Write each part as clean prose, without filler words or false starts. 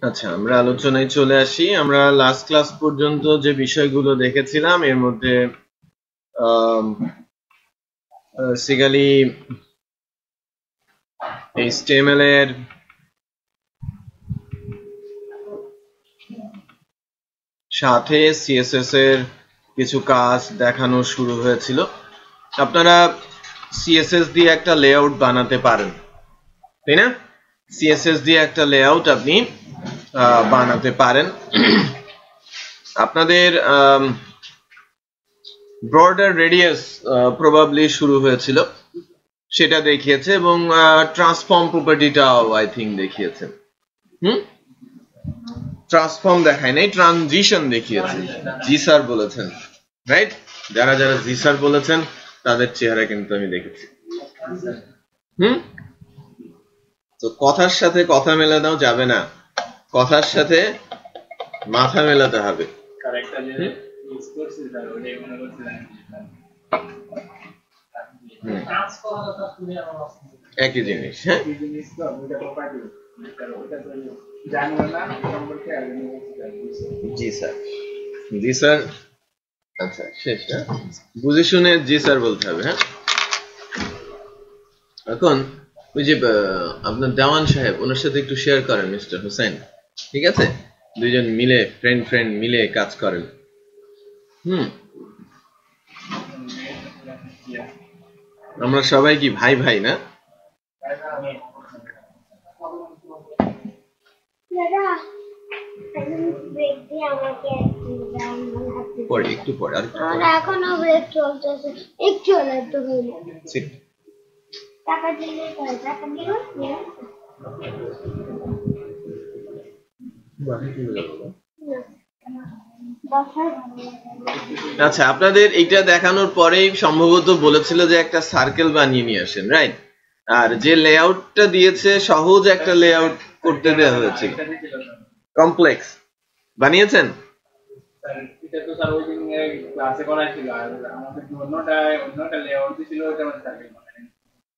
আচ্ছা, আমরা আলোচনায় চলে আসি। আমরা লাস্ট ক্লাস পর্যন্ত যে বিষয়গুলো দেখেছিলাম এর মধ্যে বেসিক্যালি HTML এর সাথে CSS এর কিছু কাজ দেখানো শুরু হয়েছিল। আপনারা CSS দিয়ে একটা লেআউট বানাতে পারেন, তাই না? CSS দিয়ে একটা লেআউট আপনি বানাতে পারেন। আপনাদের বর্ডার রেডিয়াস প্রবাবলি শুরু হয়েছিল, সেটা দেখিয়েছে, এবং ট্রান্সফর্ম প্রপার্টিটাও আই থিঙ্ক দেখিয়েছে। ট্রান্সফর্ম দেখায় নাই, ট্রানজিশন দেখিয়েছে। জি স্যার বলেছেন, রাইট? যারা যারা জি স্যার বলেছেন তাদের চেহারা কিন্তু আমি দেখেছি। তো কথার সাথে কথা মেলানো যাবে না, কথার সাথে মাথা মেলাতে হবে। একই জিনিস। হ্যাঁ, জি স্যার, জি স্যার। আচ্ছা, শেষ। হ্যাঁ, বুঝে শুনে জি স্যার বলতে হবে। হ্যাঁ, এখন ওই যে আপনার দেওয়ান সাহেব, ওনার সাথে একটু শেয়ার করেন মিস্টার হোসেন, ঠিক আছে? দুইজন মিলে ফ্রেন্ড মিলে কাজ করেন। আমরা সবাই কি ভাই ভাই না? পরে একটু পরে, আর এখনো ব্রেক চলতেছে, একটু হলে একটু হইল টাকা দিলে টাকা দিল। আচ্ছা, আপনাদের এটা দেখানোর পরেই সম্ভবত বলেছিল যে একটা সার্কেল বানিয়ে নিয়ে আসেন, রাইট? আর যে লেআউটটা দিয়েছে সহজ একটা লেআউট করতে দেওয়া হয়েছিল, কমপ্লেক্স বানিয়েছেন।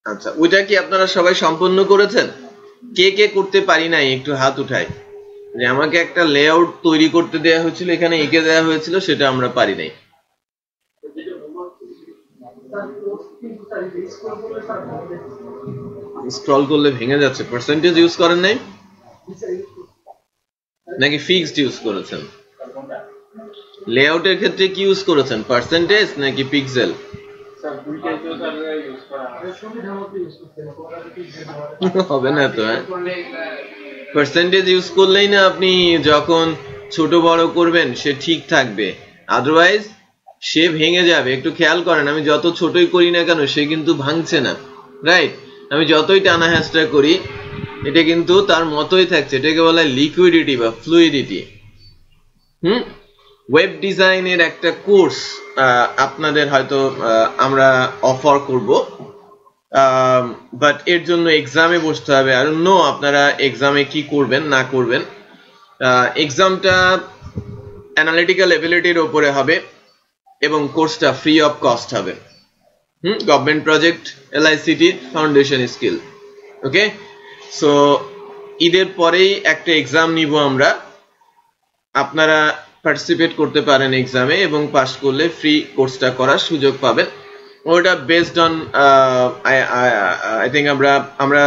আচ্ছা, ওইটা কি আপনারা সবাই সম্পন্ন করেছেন? কে কে করতে পারি নাই একটু হাত উঠায়, যে আমাকে একটা লেআউট তৈরি করতে দেওয়া হয়েছিল, এখানে এঁকে দেওয়া হয়েছিল, সেটা আমরা পারি নাই। স্ক্রল করলে ভেঙে যাচ্ছে। পার্সেন্টেজ ইউজ করেন নাই নাকি ফিক্সড ইউজ করেছেন? লেআউটের ক্ষেত্রে কি ইউজ করেছেন, পার্সেন্টেজ নাকি পিক্সেল? হবে না তো। হ্যাঁ, পার্সেন্টেজ ইউজ করলেই না আপনি যখন ছোট বড় করবেন সে ঠিক থাকবে, আদারওয়াইজ সে ভেঙে যাবে। একটু খেয়াল করেন, আমি যত ছোটই করি না কেন সে কিন্তু ভাঙছে না, রাইট? আমি যতই টানা হ্যাঁচড়া করি এটা কিন্তু তার মতোই থাকছে। এটাকে বলা হয় লিকুইডিটি বা ফ্লুইডিটি। ওয়েব ডিজাইনের একটা কোর্স আপনাদের হয়তো আমরা অফার করব, বাট এর জন্য এক্সামে বসতে হবে। আর নো, আপনারা এক্সামে কি করবেন না করবেন, এক্সামটা অ্যানালিটিক্যাল এবিলিটির উপরে হবে এবং কোর্সটা ফ্রি অফ কস্ট হবে। Government project, LICT foundation skill. Okay, so ঈদের পরেই একটা এক্সাম নিব আমরা, আপনারা পার্টিসিপেট করতে পারেন এক্সামে এবং পাস করলে ফ্রি কোর্সটা করার সুযোগ পাবেন। ওটা বেসড অন আই থিঙ্ক আমরা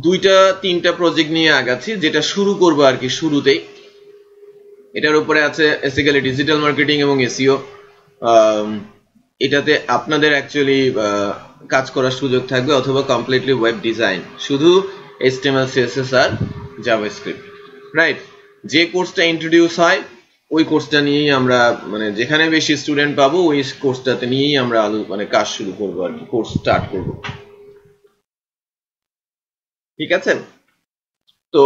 2-3টা প্রজেক্ট নিয়ে আগাচ্ছি, যেটা শুরু করবো আর কি শুরুতেই। এটার উপরে আছে বেসিক্যালি ডিজিটাল মার্কেটিং এবং SEO। এটাতে আপনাদের অ্যাকচুয়ালি কাজ করার সুযোগ থাকবে, অথবা কমপ্লিটলি ওয়েব ডিজাইন, শুধু HTML, CSS আর জাভাস্ক্রিপ্ট, রাইট? যে কোর্সটা ইন্ট্রোডিউস হয় ওই কোর্সটা নিয়েই আমরা, মানে যেখানে বেশি স্টুডেন্ট পাবো ওই কোর্সটাতে নিয়েই আমরা মানে কাজ শুরু করবো আর কি, কোর্স স্টার্ট করবো। ঠিক আছে? তো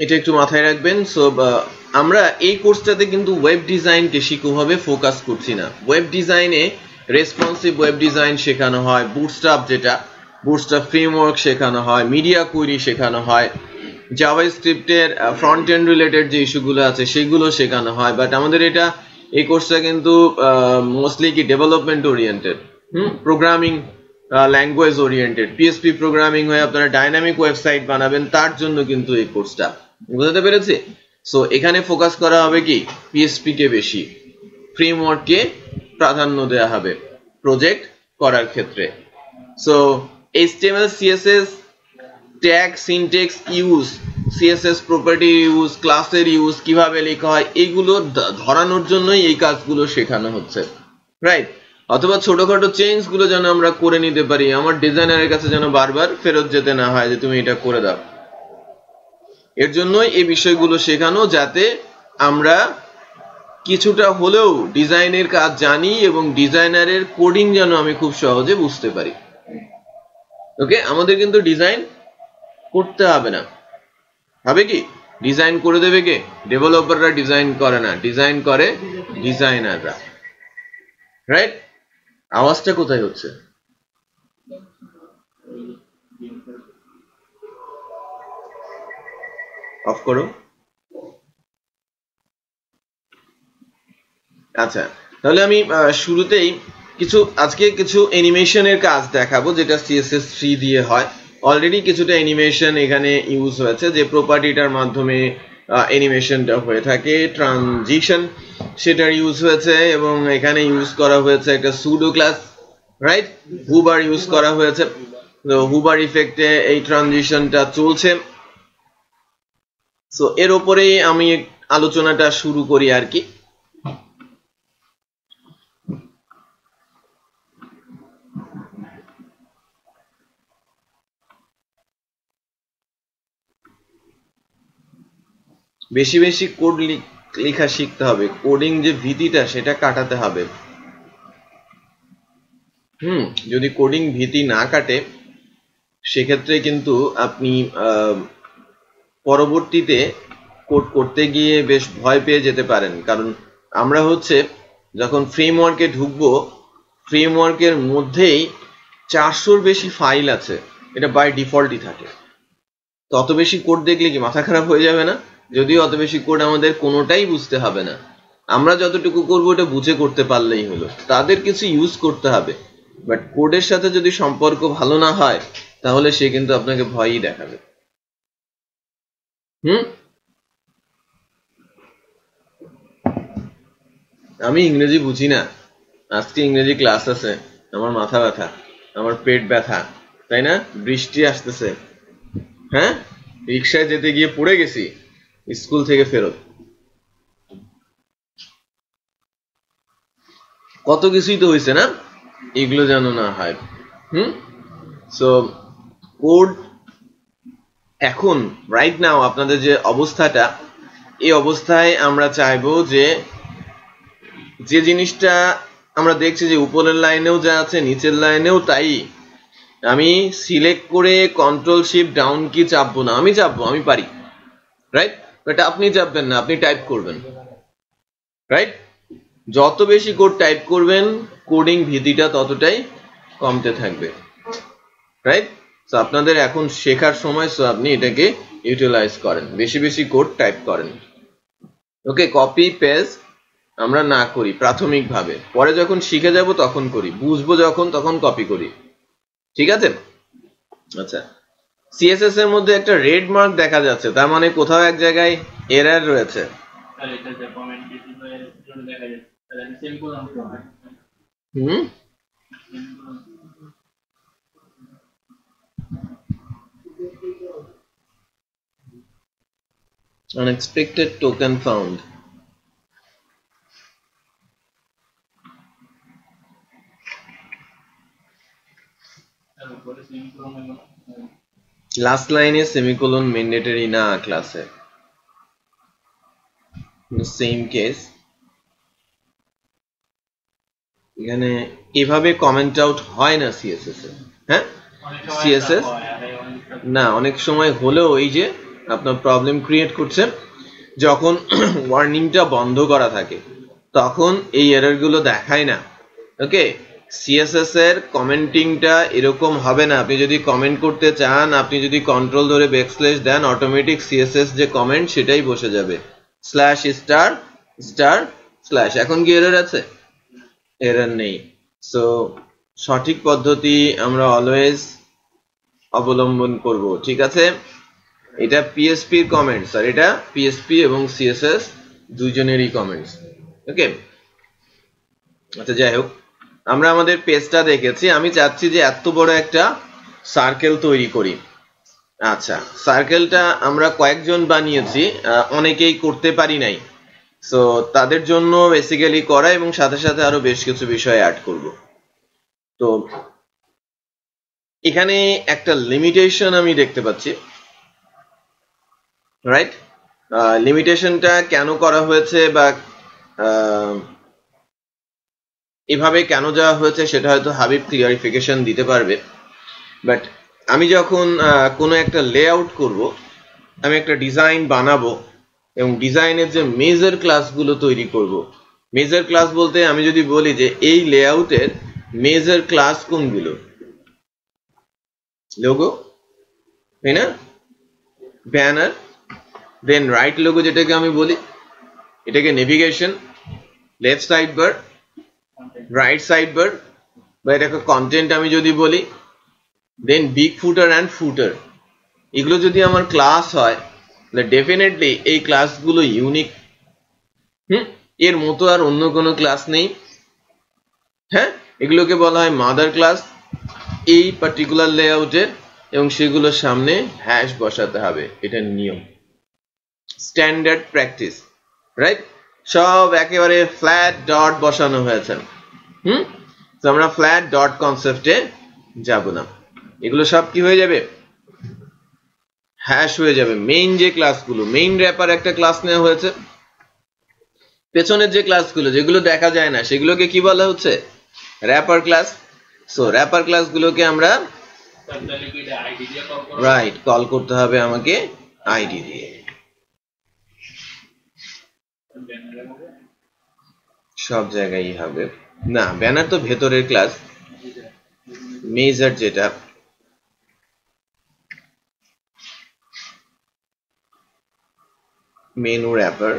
এটা একটু মাথায় রাখবেন। সো আমরা এই কোর্সটাতে কিন্তু ওয়েব ডিজাইনকে শিখোভাবে ফোকাস করছি না। ওয়েব ডিজাইনে রেসপন্সিভ ওয়েব ডিজাইন শেখানো হয়, বুটস্ট্র্যাপ, যেটা বুটস্ট্র্যাপ ফ্রেমওয়ার্ক শেখানো হয়, মিডিয়া কুইরি শেখানো হয়, জাভাস্ক্রিপ্টের ফ্রন্ট এন্ড রিলেটেড যে ইস্যুগুলো আছে সেগুলো শেখানো হয়। বাট আমাদের এই কোর্সটা কিন্তু মোস্টলি কি development oriented, programming language oriented, PSP programming হয়ে আপনারা ডাইনামিক ওয়েবসাইট বানাবেন, তার জন্য কিন্তু এই কোর্সটা। বুঝতে পেরেছি? সো এখানে ফোকাস করা হবে কি পিএসপি কে বেশি, ফ্রেমওয়ার্ককে প্রাধান্য দেওয়া হবে প্রজেক্ট করার ক্ষেত্রে। So HTML CSS tag syntax use, CSS property use, ক্লাসের ইউজ কিভাবে লেখা হয়, এইগুলো ধরানোর জন্যই এই কাজগুলো শেখানো হচ্ছে, রাইট? অথবা ছোটখাটো চেঞ্জ গুলো যেন আমরা করে নিতে পারি, আমার ডিজাইনারের কাছে যেন বারবার ফেরত যেতে না হয় যে তুমি এটা করে দাও। এর জন্যই এই বিষয়গুলো শেখানো, যাতে আমরা কিছুটা হলেও ডিজাইনের কাজ জানি এবং ডিজাইনারের কোডিং যেন আমি খুব সহজে বুঝতে পারি। ওকে, আমাদের কিন্তু ডিজাইন করতে হবে না, হবে কি ডিজাইন করে দেবে কে? ডেভেলপাররা ডিজাইন করে না, ডিজাইন করে ডিজাইনাররা, রাইট? আওয়াজটা কোথায় হচ্ছে? অফ করো। আচ্ছা, তাহলে আমি শুরুতেই আজকে কিছু অ্যানিমেশনের কাজ দেখাবো, যেটা CSS3 দিয়ে হয়। অলরেডি কিছুটা অ্যানিমেশন এখানে ইউজ হয়েছে, যে প্রপার্টিটার মাধ্যমে অ্যানিমেশনটা হয়ে থাকে, ট্রানজিশন সেটার ইউজ হয়েছে, এবং এখানে ইউজ করা হয়েছে একটা pseudo class, right? Huber use করা হয়েছে, তো হুবার ইফেক্টে এই ট্রানজিশনটা চলছে। সো এর উপরেই আমি আলোচনাটা শুরু করি আর কি। বেশি বেশি কোড লেখা শিখতে হবে, কোডিং যে ভীতিটা সেটা কাটাতে হবে। যদি কোডিং ভীতি না কাটে, সেক্ষেত্রে কিন্তু আপনি পরবর্তীতে কোড করতে গিয়ে বেশ ভয় পেয়ে যেতে পারেন। কারণ আমরা যখন ফ্রেমওয়ার্কে ঢুকবো, ফ্রেমওয়ার্কের মধ্যেই 400-র বেশি ফাইল আছে, এটা বাই ডিফল্টই থাকে। তত বেশি কোড দেখলে কি মাথা খারাপ হয়ে যাবে না? যদিও অত বেশি কোড আমাদের কোনোটাই বুঝতে হবে না, আমরা যতটুকু করবো ওটা বুঝে করতে পারলেই হলো। তাদের কিছু ইউজ করতে হবে, বাট কোডের সাথে যদি সম্পর্ক ভালো না হয়, তাহলে সে কিন্তু আপনাকে ভয়ই দেখাবে। আমি ইংরেজি বুঝি না, আজকে ইংরেজি ক্লাস আছে, আমার মাথা ব্যথা, আমার পেট ব্যথা, তাই না? বৃষ্টি আসতেছে, হ্যাঁ, রিক্সায় যেতে গিয়ে পড়ে গেছি স্কুল থেকে ফেরত, কত কিছুই তো হয়েছে না, এগুলো যেন না হয়। সো কোড এখন রাইট নাও আপনাদের যে অবস্থাটা, এই অবস্থায় আমরা চাইবো যে জিনিসটা আমরা দেখছি যে উপরের লাইনেও যা আছে নিচের লাইনেও তাই, আমি সিলেক্ট করে কন্ট্রোল শিফট ডাউন কি চাপবো না, আমি চাপবো, আমি পারি, রাইট? বাট আপনি চাপবেন না, আপনি টাইপ করবেন, রাইট? যত বেশি কোড টাইপ করবেন, কোডিং ভীতিটা ততটাই কমতে থাকবে, রাইট? সো আপনাদের এখন শেখার সময়, সো আপনি এটাকে ইউটিলাইজ করেন, বেশি বেশি কোড টাইপ করেন। ওকে, কপি পেস্ট আমরা না করি প্রাথমিকভাবে, পরে যখন শিখে যাব তখন করি, বুঝবো যখন তখন কপি করি, ঠিক আছে? আচ্ছা, সিএসএস এর মধ্যে একটা রেড মার্ক দেখা যাচ্ছে, তার মানে কোথাও এক জায়গায় এরর রয়েছে। Unexpected token found. লাস্ট লাইনে সেমিকোলন ম্যান্ডেটরি না ক্লাসে, সেম কেস এখানে। এভাবে কমেন্ট আউট হয় না সিএসএস এ, হ্যাঁ? সিএসএস না, অনেক সময় হলেও এই যে আপনার প্রবলেম ক্রিয়েট করছে, যখন ওয়ার্নিংটা বন্ধ করা থাকে তখন এই এরর গুলো দেখায় না। ওকে, সিএসএস এর কমেন্টিংটা এরকম হবে না। আপনি যদি কমেন্ট করতে চান, আপনি যদি কন্ট্রোল ধরে ব্যাকস্ল্যাশ দেন, অটোমেটিক সিএসএস যে কমেন্ট সেটাই বসে যাবে, স্ল্যাশ স্টার স্টার স্ল্যাশ। এখন কি এরর আছে? এরর নেই। সো সঠিক পদ্ধতি আমরা অলওয়েজ অবলম্বন করব ঠিক আছে এটা পিএসপি এর কমেন্টস আর এটা পিএসপি এবং সিএসএস দুইজনেরই কমেন্টস ওকে আচ্ছা যাই হোক আমরা আমাদের পেজটা দেখেছি আমি চাচ্ছি যে এত বড় একটা সার্কেল তৈরি করি আচ্ছা সার্কেলটা আমরা কয়েকজন বানিয়েছি অনেকেই করতে পারি নাই সো তাদের জন্য বেসিক্যালি করা এবং সাথে সাথে আরো বেশ কিছু বিষয় অ্যাড করব তো এখানে একটা লিমিটেশন আমি দেখতে পাচ্ছি রাইট লিমিটেশনটা কেন করা হয়েছে বা এভাবে কেন যাওয়া হয়েছে সেটা হয়তো হাবিব ক্লিয়ারিফিকেশন দিতে পারবে বাট আমি যখন কোনো একটা লেআউট করব আমি একটা ডিজাইন বানাবো এবং ডিজাইনের যে মেজর ক্লাসগুলো তৈরি করব মেজর ক্লাস বলতে আমি যদি বলি যে এই লেআউটের মেজর ক্লাস কোনগুলো লোগো তাই না ব্যানার দেন রাইট লোগো যেটাকে আমি বলি এটাকে navigation left side bar right side bar বা এটাকে কন্টেন্ট আমি যদি বলি দেন বিগ ফুটার অ্যান্ড ফুটার এগুলো যদি আমার ক্লাস হয় তাহলে ডেফিনেটলি এই ক্লাসগুলো ইউনিক এর মতো আর অন্য কোনো ক্লাস নেই হ্যাঁ এগুলোকে বলা হয় মাদার ক্লাস এই পার্টিকুলার লেআউটের এবং সেগুলোর সামনে হ্যাশ বসাতে হবে এটা নিয়ম স্ট্যান্ডার্ড প্র্যাকটিস রাইট সব একেবারে ফ্ল্যাট ডট বসানো হয়েছে তো আমরা ফ্ল্যাট ডট কনসেপ্টে যাব না এগুলো সব কি হয়ে যাবে হ্যাশ হয়ে যাবে মেইন যে ক্লাসগুলো মেইন র্যাপার একটা ক্লাস নেওয়া হয়েছে পেছনের যে ক্লাসগুলো যেগুলো দেখা যায় না সেগুলোকে কি বলা হচ্ছে র্যাপার ক্লাস সো র্যাপার ক্লাসগুলোকে আমরা রাইট কল করতে হবে আমাকে আইডি দিয়ে সব জায়গায় হবে না ব্যানার তো ভেতরের ক্লাস মেজর যেটা মেনু র্যাপার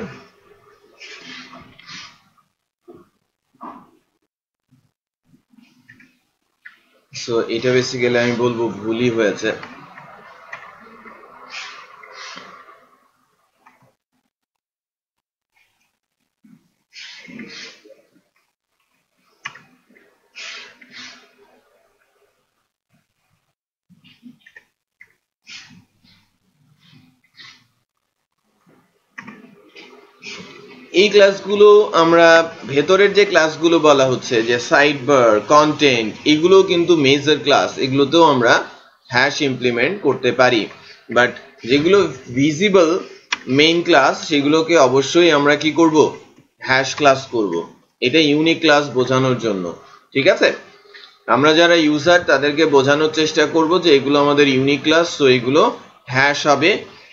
সো এটা বেসিক্যালি আমি বলবো ভুলই হয়েছে এই ক্লাসগুলো আমরা ভেতরের যে ক্লাসগুলো বলা হচ্ছে যে সাইড বার কন্টেন্ট এগুলো কিন্তু মেজর ক্লাস এগুলোতেও আমরা হ্যাশ ইমপ্লিমেন্ট করতে পারি বাট যেগুলো ভিজিবল মেইন ক্লাস সেগুলোকে অবশ্যই আমরা কি করব হ্যাশ ক্লাস করব এটা ইউনিক ক্লাস বোঝানোর জন্য ঠিক আছে আমরা যারা ইউজার তাদেরকে বোঝানোর চেষ্টা করব যে এগুলো আমাদের ইউনিক ক্লাস তো এগুলো হ্যাশ হবে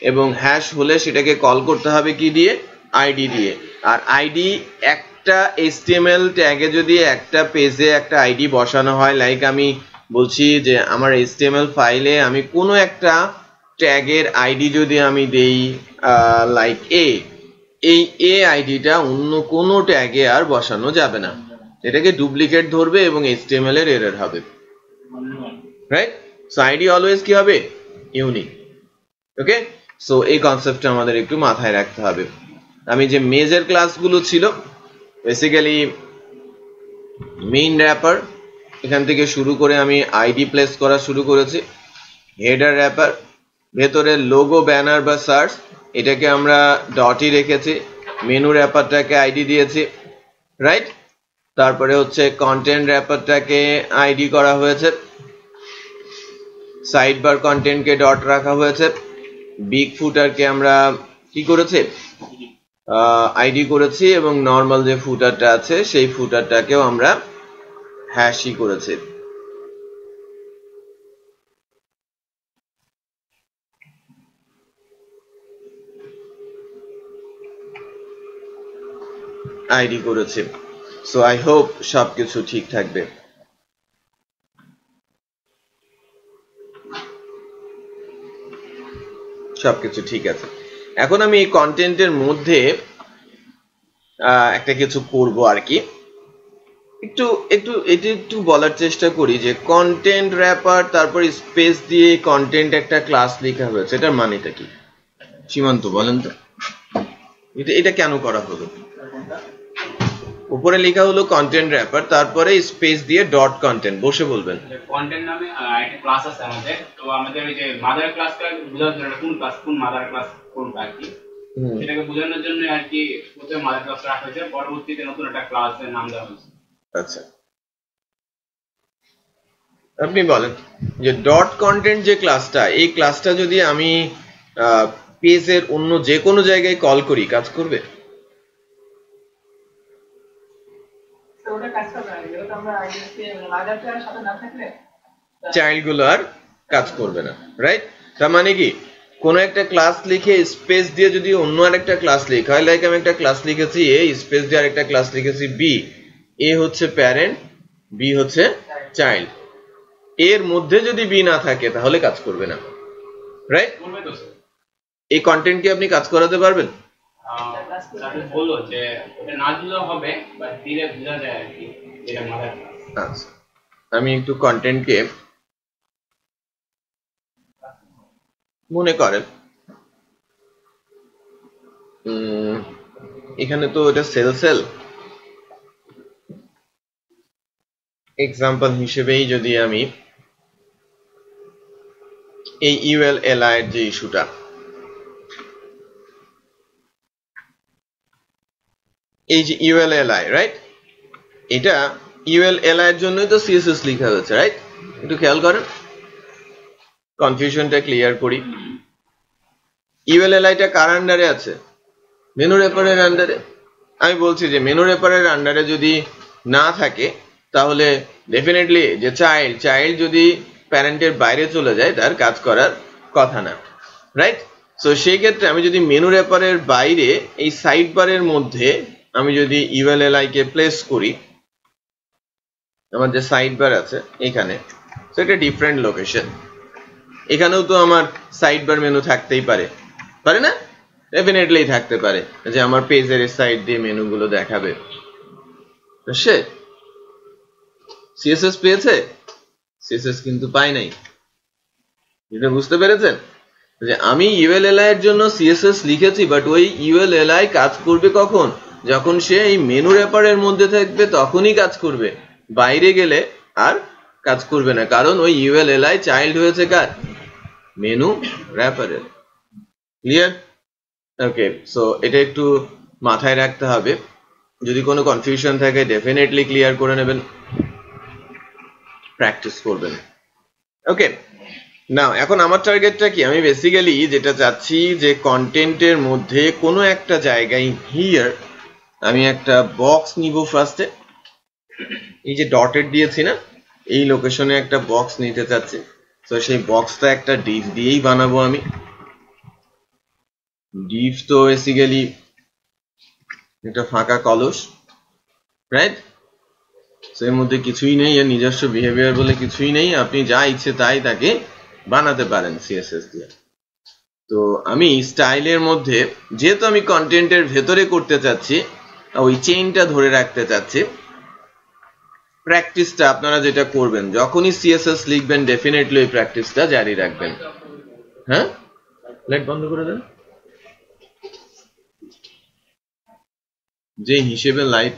এবং হ্যাশ হলে সেটাকে কল করতে হবে কি দিয়ে আইডি দিয়ে আর আইডি একটা HTML ট্যাগে যদি একটা পেজে একটা আইডি বসানো হয় লাইক আমি বলছি যে আমার HTML ফাইলে আমি কোনো একটা ট্যাগের আইডি যদি আমি দেই লাইক এই আইডিটা অন্য কোনো ট্যাগে আর বসানো যাবে না এটাকে ডুপ্লিকেট ধরবে এবং HTML এর এরর হবে রাইট সো আইডি অলওয়েজ কি হবে ইউনিক ওকে সো এই কনসেপ্টটা আমাদের একটু মাথায় রাখতে হবে আমি যে মেজর ক্লাসগুলো ছিল বেসিক্যালি মেইন র্যাপার এখান থেকে শুরু করে আমি আইডি প্লেস করা শুরু করেছি হেডার র্যাপার ভেতরে লোগো ব্যানার বা সার্চ এটাকে আমরা ডটই রেখেছি মেনু র্যাপারটাকে আইডি দিয়েছি রাইট তারপরে হচ্ছে কন্টেন্ট র্যাপারটাকে আইডি করা হয়েছে সাইড বার কন্টেন্টকে ডট রাখা হয়েছে বিগ ফুটারকে আমরা কি করেছি আইডি করেছি এবং নরমাল যে ফুটারটা আছে সেই ফুটারটাকেও আমরা হ্যাশই করেছি আইডি করেছি সো আই হোপ সবকিছু ঠিক থাকবে সবকিছু ঠিক আছে এখন আমি এই কন্টেন্টের মধ্যে একটা কিছু করব আর কি একটু এটি একটু বলার চেষ্টা করি যে কন্টেন্ট র্যাপার তারপর স্পেস দিয়ে কন্টেন্ট একটা ক্লাস লেখা হয়েছে, এটার মানেটা কি? সীমান্ত বলেন তো, এটা কেন করা হলো? উপরে লেখা হলো কন্টেন্ট র্যাপার, তারপরে স্পেস দিয়ে ডট কন্টেন্ট, বসে বলবেন। কন্টেন্ট নামে একটা ক্লাস আছে আমাদের, তো আমাদের ওই যে মাদার ক্লাসটা বোঝানোর জন্য কোন ক্লাস কোন মাদার ক্লাস কোনটা আর কি, সেটাকে বোঝানোর জন্য আর কি প্রথমে মাদার ক্লাস রাখা হয়েছে, পরবর্তীতে নতুন একটা ক্লাসের নাম দেওয়া হয়েছে। আচ্ছা, আপনি বলেন যে ডট কন্টেন্ট যে ক্লাসটা, এই ক্লাসটা যদি আমি পেজের অন্য যে কোনো জায়গায় কল করি, কাজ করবে? চাইল্ড গুলো আর কাজ করবে না, রাইট? তার মানে কি কোন একটা ক্লাস লিখে স্পেস দিয়ে যদি অন্য আরেকটা ক্লাস লেখা হয়, লাইক আমি একটা ক্লাস লিখেছি এ, স্পেস দিয়ে আরেকটা ক্লাস লিখেছি বি, এ হচ্ছে প্যারেন্ট, বি হচ্ছে চাইল্ড, এর মধ্যে যদি বি না থাকে তাহলে কাজ করবে না, রাইট? এই কন্টেন্ট কি আপনি কাজ করাতে পারবেন? বললো যে এটা না দিলেও হবে, বাট দিলে বোঝা যায় আর কি এটা মাদার ক্লাস। আচ্ছা, আমি একটু কন্টেন্টকে মনে করেন এখানে তো এটা সেল এক্সাম্পল হিসেবেই যদি আমি এই ULLI এর যে ইস্যুটা, এই যে ULLI, রাইট? এটা ULLI এর জন্যই তো CSS লেখা হয়েছে, রাইট? একটু খেয়াল করেন, কনফিউশনটা ক্লিয়ার করি। ULLI টা কার আন্ডারে আছে? মেনু র্যাপারের আন্ডারে। আমি বলছি যে মেনু র্যাপারের আন্ডারে যদি না থাকে তাহলে ডেফিনেটলি যে চাইল্ড যদি প্যারেন্টের বাইরে চলে যায় তার কাজ করার কথা না, রাইট? সো সেই ক্ষেত্রে আমি যদি মেনু র্যাপারের বাইরে এই সাইড বারের মধ্যে আমি যদি ULLI কে প্লেস করি, আমার যে সাইড বার আছে এখানে, সো এটা ডিফারেন্ট লোকেশন, এখানেও তো আমার সাইড বার মেনু থাকতেই পারে, পারে না? ডেফিনেটলি থাকতে পারে যে আমার পেজের সাইড দিয়ে মেনুগুলো দেখাবে। সে CSS পেয়েছে, CSS কিন্তু পাই নাই, এটা বুঝতে পেরেছেন? যে আমি ULLI এর জন্য CSS লিখেছি, বাট ওই ULLI কাজ করবে কখন? যখন সে এই মেনু র্যাপারের মধ্যে থাকবে তখনই কাজ করবে, বাইরে গেলে আর কাজ করবে না, কারণ ওই ULLI চাইল্ড হয়েছে কার? মেনু র্যাপারের। ক্লিয়ার? ওকে, সো এটা একটু মাথায় রাখতে হবে, যদি কোনো কনফিউশন থাকে ডেফিনেটলি ক্লিয়ার করে নেবেন, প্র্যাকটিস করবেন। ওকে, নাও এখন আমার টার্গেটটা কি? আমি বেসিক্যালি যেটা চাচ্ছি যে কন্টেন্টের মধ্যে কোনো একটা জায়গায় হিয়ার আমি একটা বক্স নিব ফার্স্টে, এই যে ডটেড দিয়েছি না, এই লোকেশনে একটা বক্স নিতে চাচ্ছি। তো সেই বক্সটা একটা ডিভ দিয়েই বানাবো আমি। ডিভ তো বেসিক্যালি একটা ফাঁকা কলস, রাইট? সো এর মধ্যে কিছুই নেই, এর নিজস্ব বিহেভিয়ার বলে কিছুই নেই, আপনি যা ইচ্ছে তাই তাকে বানাতে পারেন CSS দিয়ে। তো আমি স্টাইলের মধ্যে যেহেতু আমি কন্টেন্টের ভেতরে করতে চাচ্ছি, ওই চেইনটা ধরে রাখতে চাচ্ছি, প্র্যাকটিসটা আপনারা যেটা করবেন যখনই CSS লিখবেন ডেফিনেটলি ওই প্র্যাকটিসটা জারি রাখবেন। হ্যাঁ, লাইট বন্ধ করে দেন। যে হিসেবে লাইট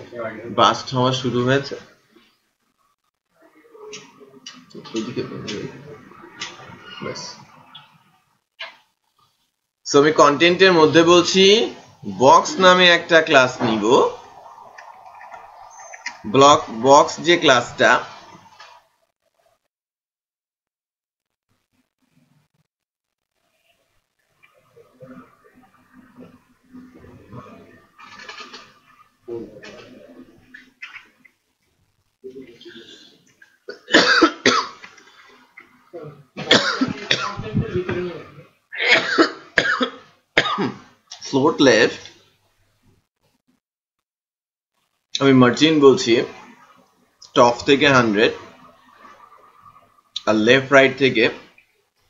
বাস্ট হওয়া শুরু হয়েছে, সো আমি কন্টেন্টের মধ্যে বলছি বক্স নামে একটা ক্লাস নিব, বক্স যে ক্লাসটা ফ্লোট লেফট, আমি মার্জিন বলছি টপ থেকে 100 আর লেফট রাইট থেকে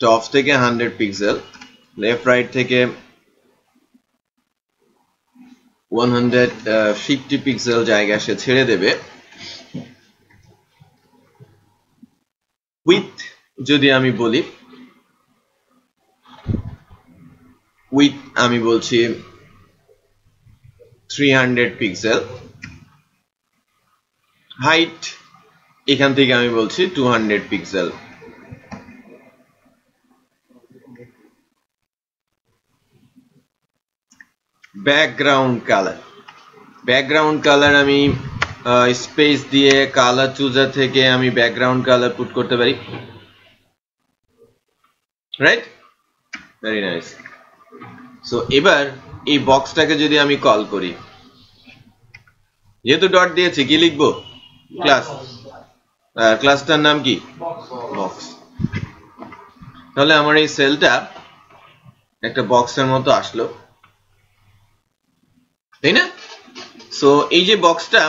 টপ থেকে 100 পিক্সেল, লেফট রাইট থেকে 150 পিক্সেল জায়গা সে ছেড়ে দেবে। উইথ যদি আমি বলি, উইথ আমি বলছি 300 পিক্সেল, হাইট এখান থেকে আমি বলছি 200 pixel. Background colour, background colour আমি স্পেস দিয়ে কালার চুজার থেকে আমি ব্যাকগ্রাউন্ড কালার পুট করতে পারি, রাইট? Very nice. সো এবার এই বক্সটাকে যদি আমি কল করি, যেহেতু ডট দিয়েছি কি লিখবো? ক্লাস। ক্লাসটার নাম কি? বক্স। তাহলে আমার এই সেলটা একটা বক্সের মতো আসলো, তাই না? সো এই যে বক্সটা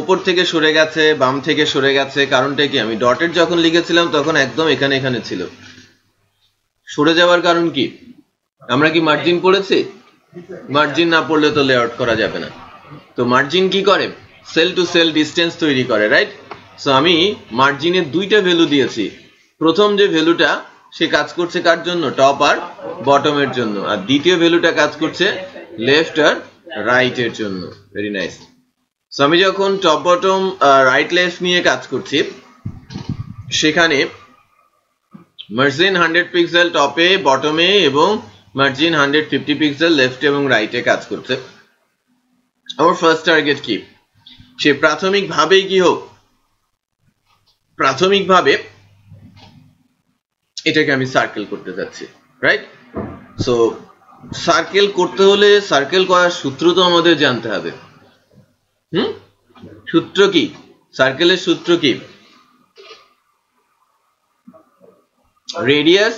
উপর থেকে সরে গেছে, বাম থেকে সরে গেছে, কারণটা কি? আমি ডটের যখন লিখেছিলাম তখন একদম এখানে এখানে ছিল। সরে যাওয়ার কারণ কি? আমরা কি মার্জিন পড়েছি? মার্জিন না পড়লে তো লেআউট করা যাবে না। তো মার্জিন কি করে? সেল টু সেল ডিসটেন্স তৈরি করে, রাইট? সো আমি মার্জিনের দুইটা ভ্যালু দিয়েছি। প্রথম যে ভ্যালুটা সে কাজ করছে কার জন্য? টপ আর বটমের জন্য। আর দ্বিতীয় ভ্যালুটা কাজ করছে লেফট আর রাইট এর জন্য। Very nice. সো আমি যখন টপ বটম রাইট লেফট নিয়ে কাজ করছি, সেখানে মার্জিন 100 পিক্সেল টপে বটমে এবং মার্জিন 150 পিক্সেল লেফট এবং রাইটে কাজ করছে। আমার ফার্স্ট টার্গেট কি? সে প্রাথমিকভাবেই কি হোক, প্রাথমিকভাবে এটাকে আমি সার্কেল করতে যাচ্ছি, রাইট? সো সার্কেল করতে হলে সার্কেল করার সূত্র তো আমাদের জানতে হবে। সূত্র কি? সার্কেলের সূত্র কি? রেডিয়াস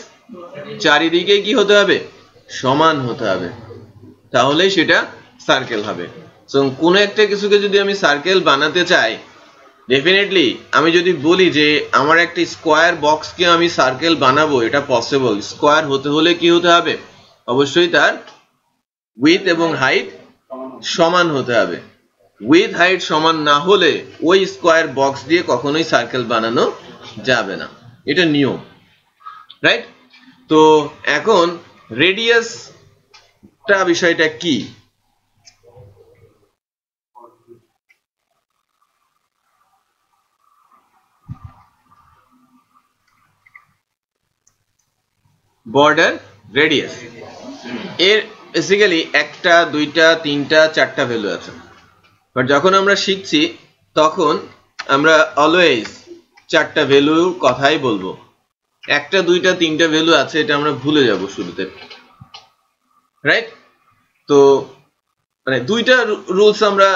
চারিদিকে কি হতে হবে? সমান হতে হবে, তাহলে সেটা সার্কেল হবে। সো কোন একটা কিছুকে যদি আমি সার্কেল বানাতে চাই, ডেফিনেটলি আমি যদি বলি যে আমার একটা স্কোয়ার বক্সকে আমি সার্কেল বানাবো, এটা পসিবল। স্কোয়ার হতে হলে কি হতে হবে? অবশ্যই তার উইথ এবং হাইট সমান হতে হবে। উইথ হাইট সমান না হলে ওই স্কোয়ার বক্স দিয়ে কখনোই সার্কেল বানানো যাবে না, এটা নিয়ম, রাইট? তো এখন রেডিয়াসটা বিষয়টা কি? বর্ডার রেডিয়াস এর বেসিক্যালি একটা, দুইটা, তিনটা, চারটা ভ্যালু আছে। বাট যখন আমরা শিখছি তখন আমরা অলওয়েজ চারটা ভ্যালুর কথাই বলবো। একটা, দুইটা, তিনটা ভ্যালু আছে এটা আমরা ভুলে যাব শুরুতে, রাইট? তো মানে দুইটা রুলস আমরা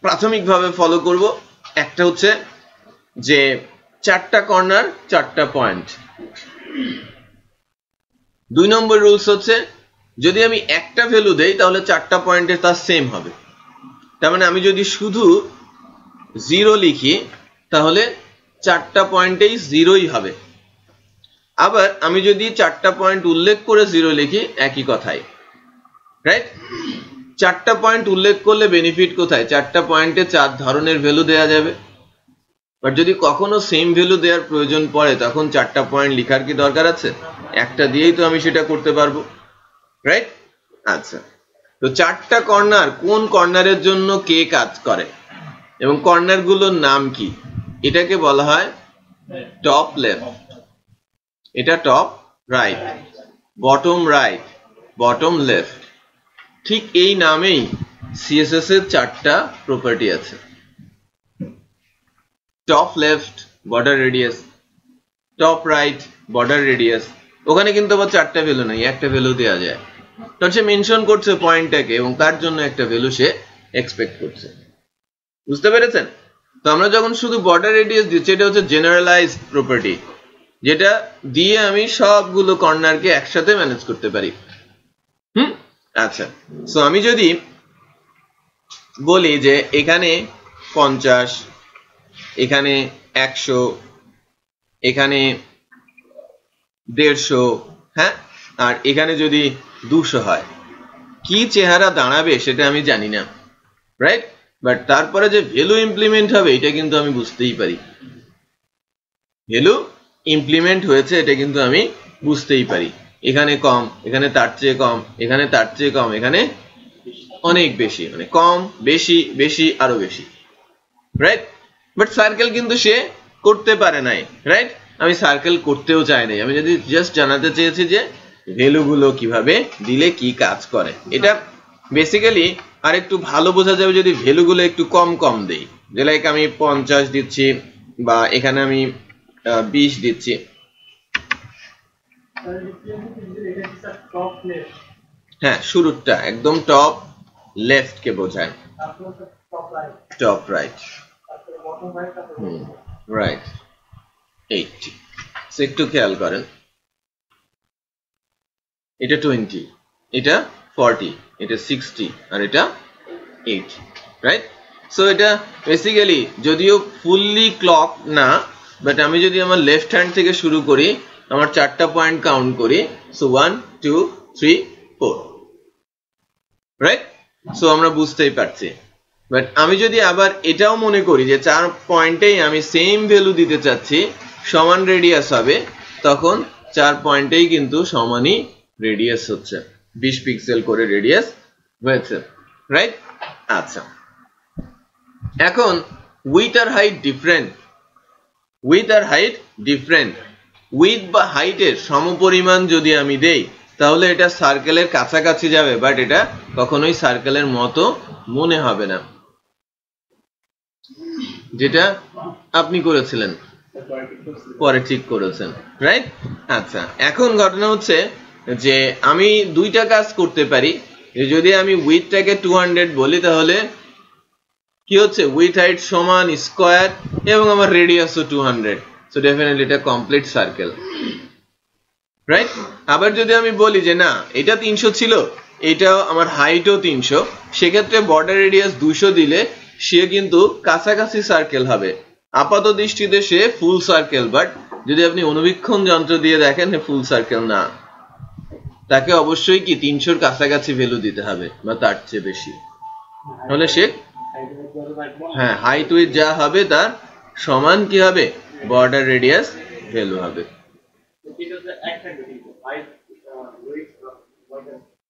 প্রাথমিকভাবে ফলো করব। একটা হচ্ছে যে চারটা কর্নার, চারটা পয়েন্ট। 2 নম্বর রুলস হচ্ছে যদি আমি একটা ভ্যালু দেই তাহলে চারটা পয়েন্টে তার সেম হবে। তার মানে আমি যদি শুধু 0 লিখি তাহলে চারটা পয়েন্টেই 0ই হবে। আবার আমি যদি চারটা পয়েন্ট উল্লেখ করে 0 লিখি, একই কথাই, রাইট? চারটা পয়েন্ট উল্লেখ করলে বেনিফিট কোথায়? চারটা পয়েন্টে 4 ধরনের ভ্যালু দেয়া যাবে। বাট যদি কখনো সেম ভ্যালু দেওয়ার প্রয়োজন পড়ে তখন চারটা পয়েন্ট লেখার কি দরকার আছে? একটা দিয়েই তো আমি সেটা করতে পারবো, রাইট? আচ্ছা, তো চারটা কর্নার, কোন কর্নারের জন্য কে কাজ করে এবং কর্নার গুলোর নাম কি? এটাকে বলা হয় টপ লেফট, এটা top right, bottom right, bottom left. ঠিক এই নামেই সিএসএস এর চারটা প্রপার্টি আছে। Top left border radius, top right border radius. ওখানে কিন্তু আবার চারটা ভ্যালু নাই, একটা ভ্যালু দেওয়া যায়। তো সে মেনশন করছে পয়েন্টটাকে এবং তার জন্য একটা ভ্যালু সে এক্সপেক্ট করছে। বুঝতে পেরেছেন? তো আমরা যখন শুধু বর্ডার রেডিয়াস দিচ্ছি, এটা হচ্ছে জেনারেলাইজড প্রপার্টি, যেটা দিয়ে আমি সবগুলো কর্নারকে একসাথে ম্যানেজ করতে পারি। আচ্ছা, সো আমি যদি বলি যে এখানে 50, এখানে 100, এখানে 150, হ্যাঁ, আর এখানে যদি 200 হয়, কি চেহারা দাঁড়াবে সেটা আমি জানি না, রাইট? বাট তারপরে যে ভ্যালু ইমপ্লিমেন্ট হবে এটা কিন্তু আমি বুঝতেই পারি। ভ্যালু ইমপ্লিমেন্ট হয়েছে এটা কিন্তু আমি বুঝতেই পারি। এখানে কম, এখানে তার চেয়ে কম, এখানে তার চেয়ে কম, এখানে অনেক বেশি, মানে কম বেশি বেশি আরো বেশি, রাইট? বাট সার্কেল কিন্তু সে করতে পারে নাই, রাইট? আমি সার্কেল করতেও চাই নাই, আমি যদি জাস্ট জানাতে চেয়েছি যে ভ্যালুগুলো কিভাবে দিলে কি কাজ করে। এটা বেসিক্যালি আর একটু ভালো বোঝা যাবে যদি ভ্যালুগুলো একটু কম কম দেই, যে লাইক আমি 50 দিচ্ছি বা এখানে আমি 20 দিচ্ছি। হ্যাঁ, শুরুটা একদম টপ লেফট কে বোঝায়, টপ রাইট, রাইট 80। একটু খেয়াল করেন, এটা 20, এটা 40, এটা 60 আর এটা 80, রাইট? সো এটা বেসিক্যালি যদিও ফুললি ক্লক না, বাট আমি যদি আমার লেফট হ্যান্ড থেকে শুরু করি, আমার 4টা পয়েন্ট কাউন্ট করি, সো 1 2 3 4, রাইট? সো আমরা বুঝতেই পারছি। বাট আমি যদি আবার এটাও মনে করি যে 4 পয়েন্টেই আমি সেম ভ্যালু দিতে চাচ্ছি, সমান রেডিয়াস হবে, তখন 4 পয়েন্টেই কিন্তু সমানই রেডিয়াস হচ্ছে, 20 পিক্সেল করে রেডিয়াস হয়েছে, রাইট? আচ্ছা, এখন উইথ আর হাইট ডিফারেন্ট, উইথ আর হাইট ডিফারেন্ট, উইথ বা হাইটের সমপরিমাণ যদি আমি দেই তাহলে এটা সার্কেলের কাছাকাছি যাবে, বাট এটা কখনোই সার্কেলের মতো মনে হবে না, যেটা আপনি করেছিলেন, পরে ঠিক করেছেন, রাইট? আচ্ছা, এখন ঘটনা হচ্ছে যে আমি দুইটা কাজ করতে পারি। যদি আমি উইথটাকে 200 বলি তাহলে কি হচ্ছে, উইথ হাইট সমান স্কয়ার এবং আমার রেডিয়াসও 200, সো ডেফিনেটলি এটা কমপ্লিট সার্কেল, রাইট? আবার যদি আমি বলি যে না, এটা 300 ছিল, এটাও আমার হাইটও 300, সেক্ষেত্রে বর্ডার রেডিয়াস 200 দিলে সে কিন্তু কাছাকাছি সার্কেল হবে, আপাত দৃষ্টিতে সে ফুল সার্কেল, বাট যদি আপনি অনুবীক্ষণ যন্ত্র দিয়ে দেখেন ফুল সার্কেল না, তাকে অবশ্যই কি 300-র কাছাকাছি ভ্যালু দিতে হবে বা তার চেয়ে বেশি, তাহলে সে হ্যাঁ হাইট উইথ যা হবে তার সমান কি হবে, বর্ডার রেডিয়াস ভ্যালু হবে,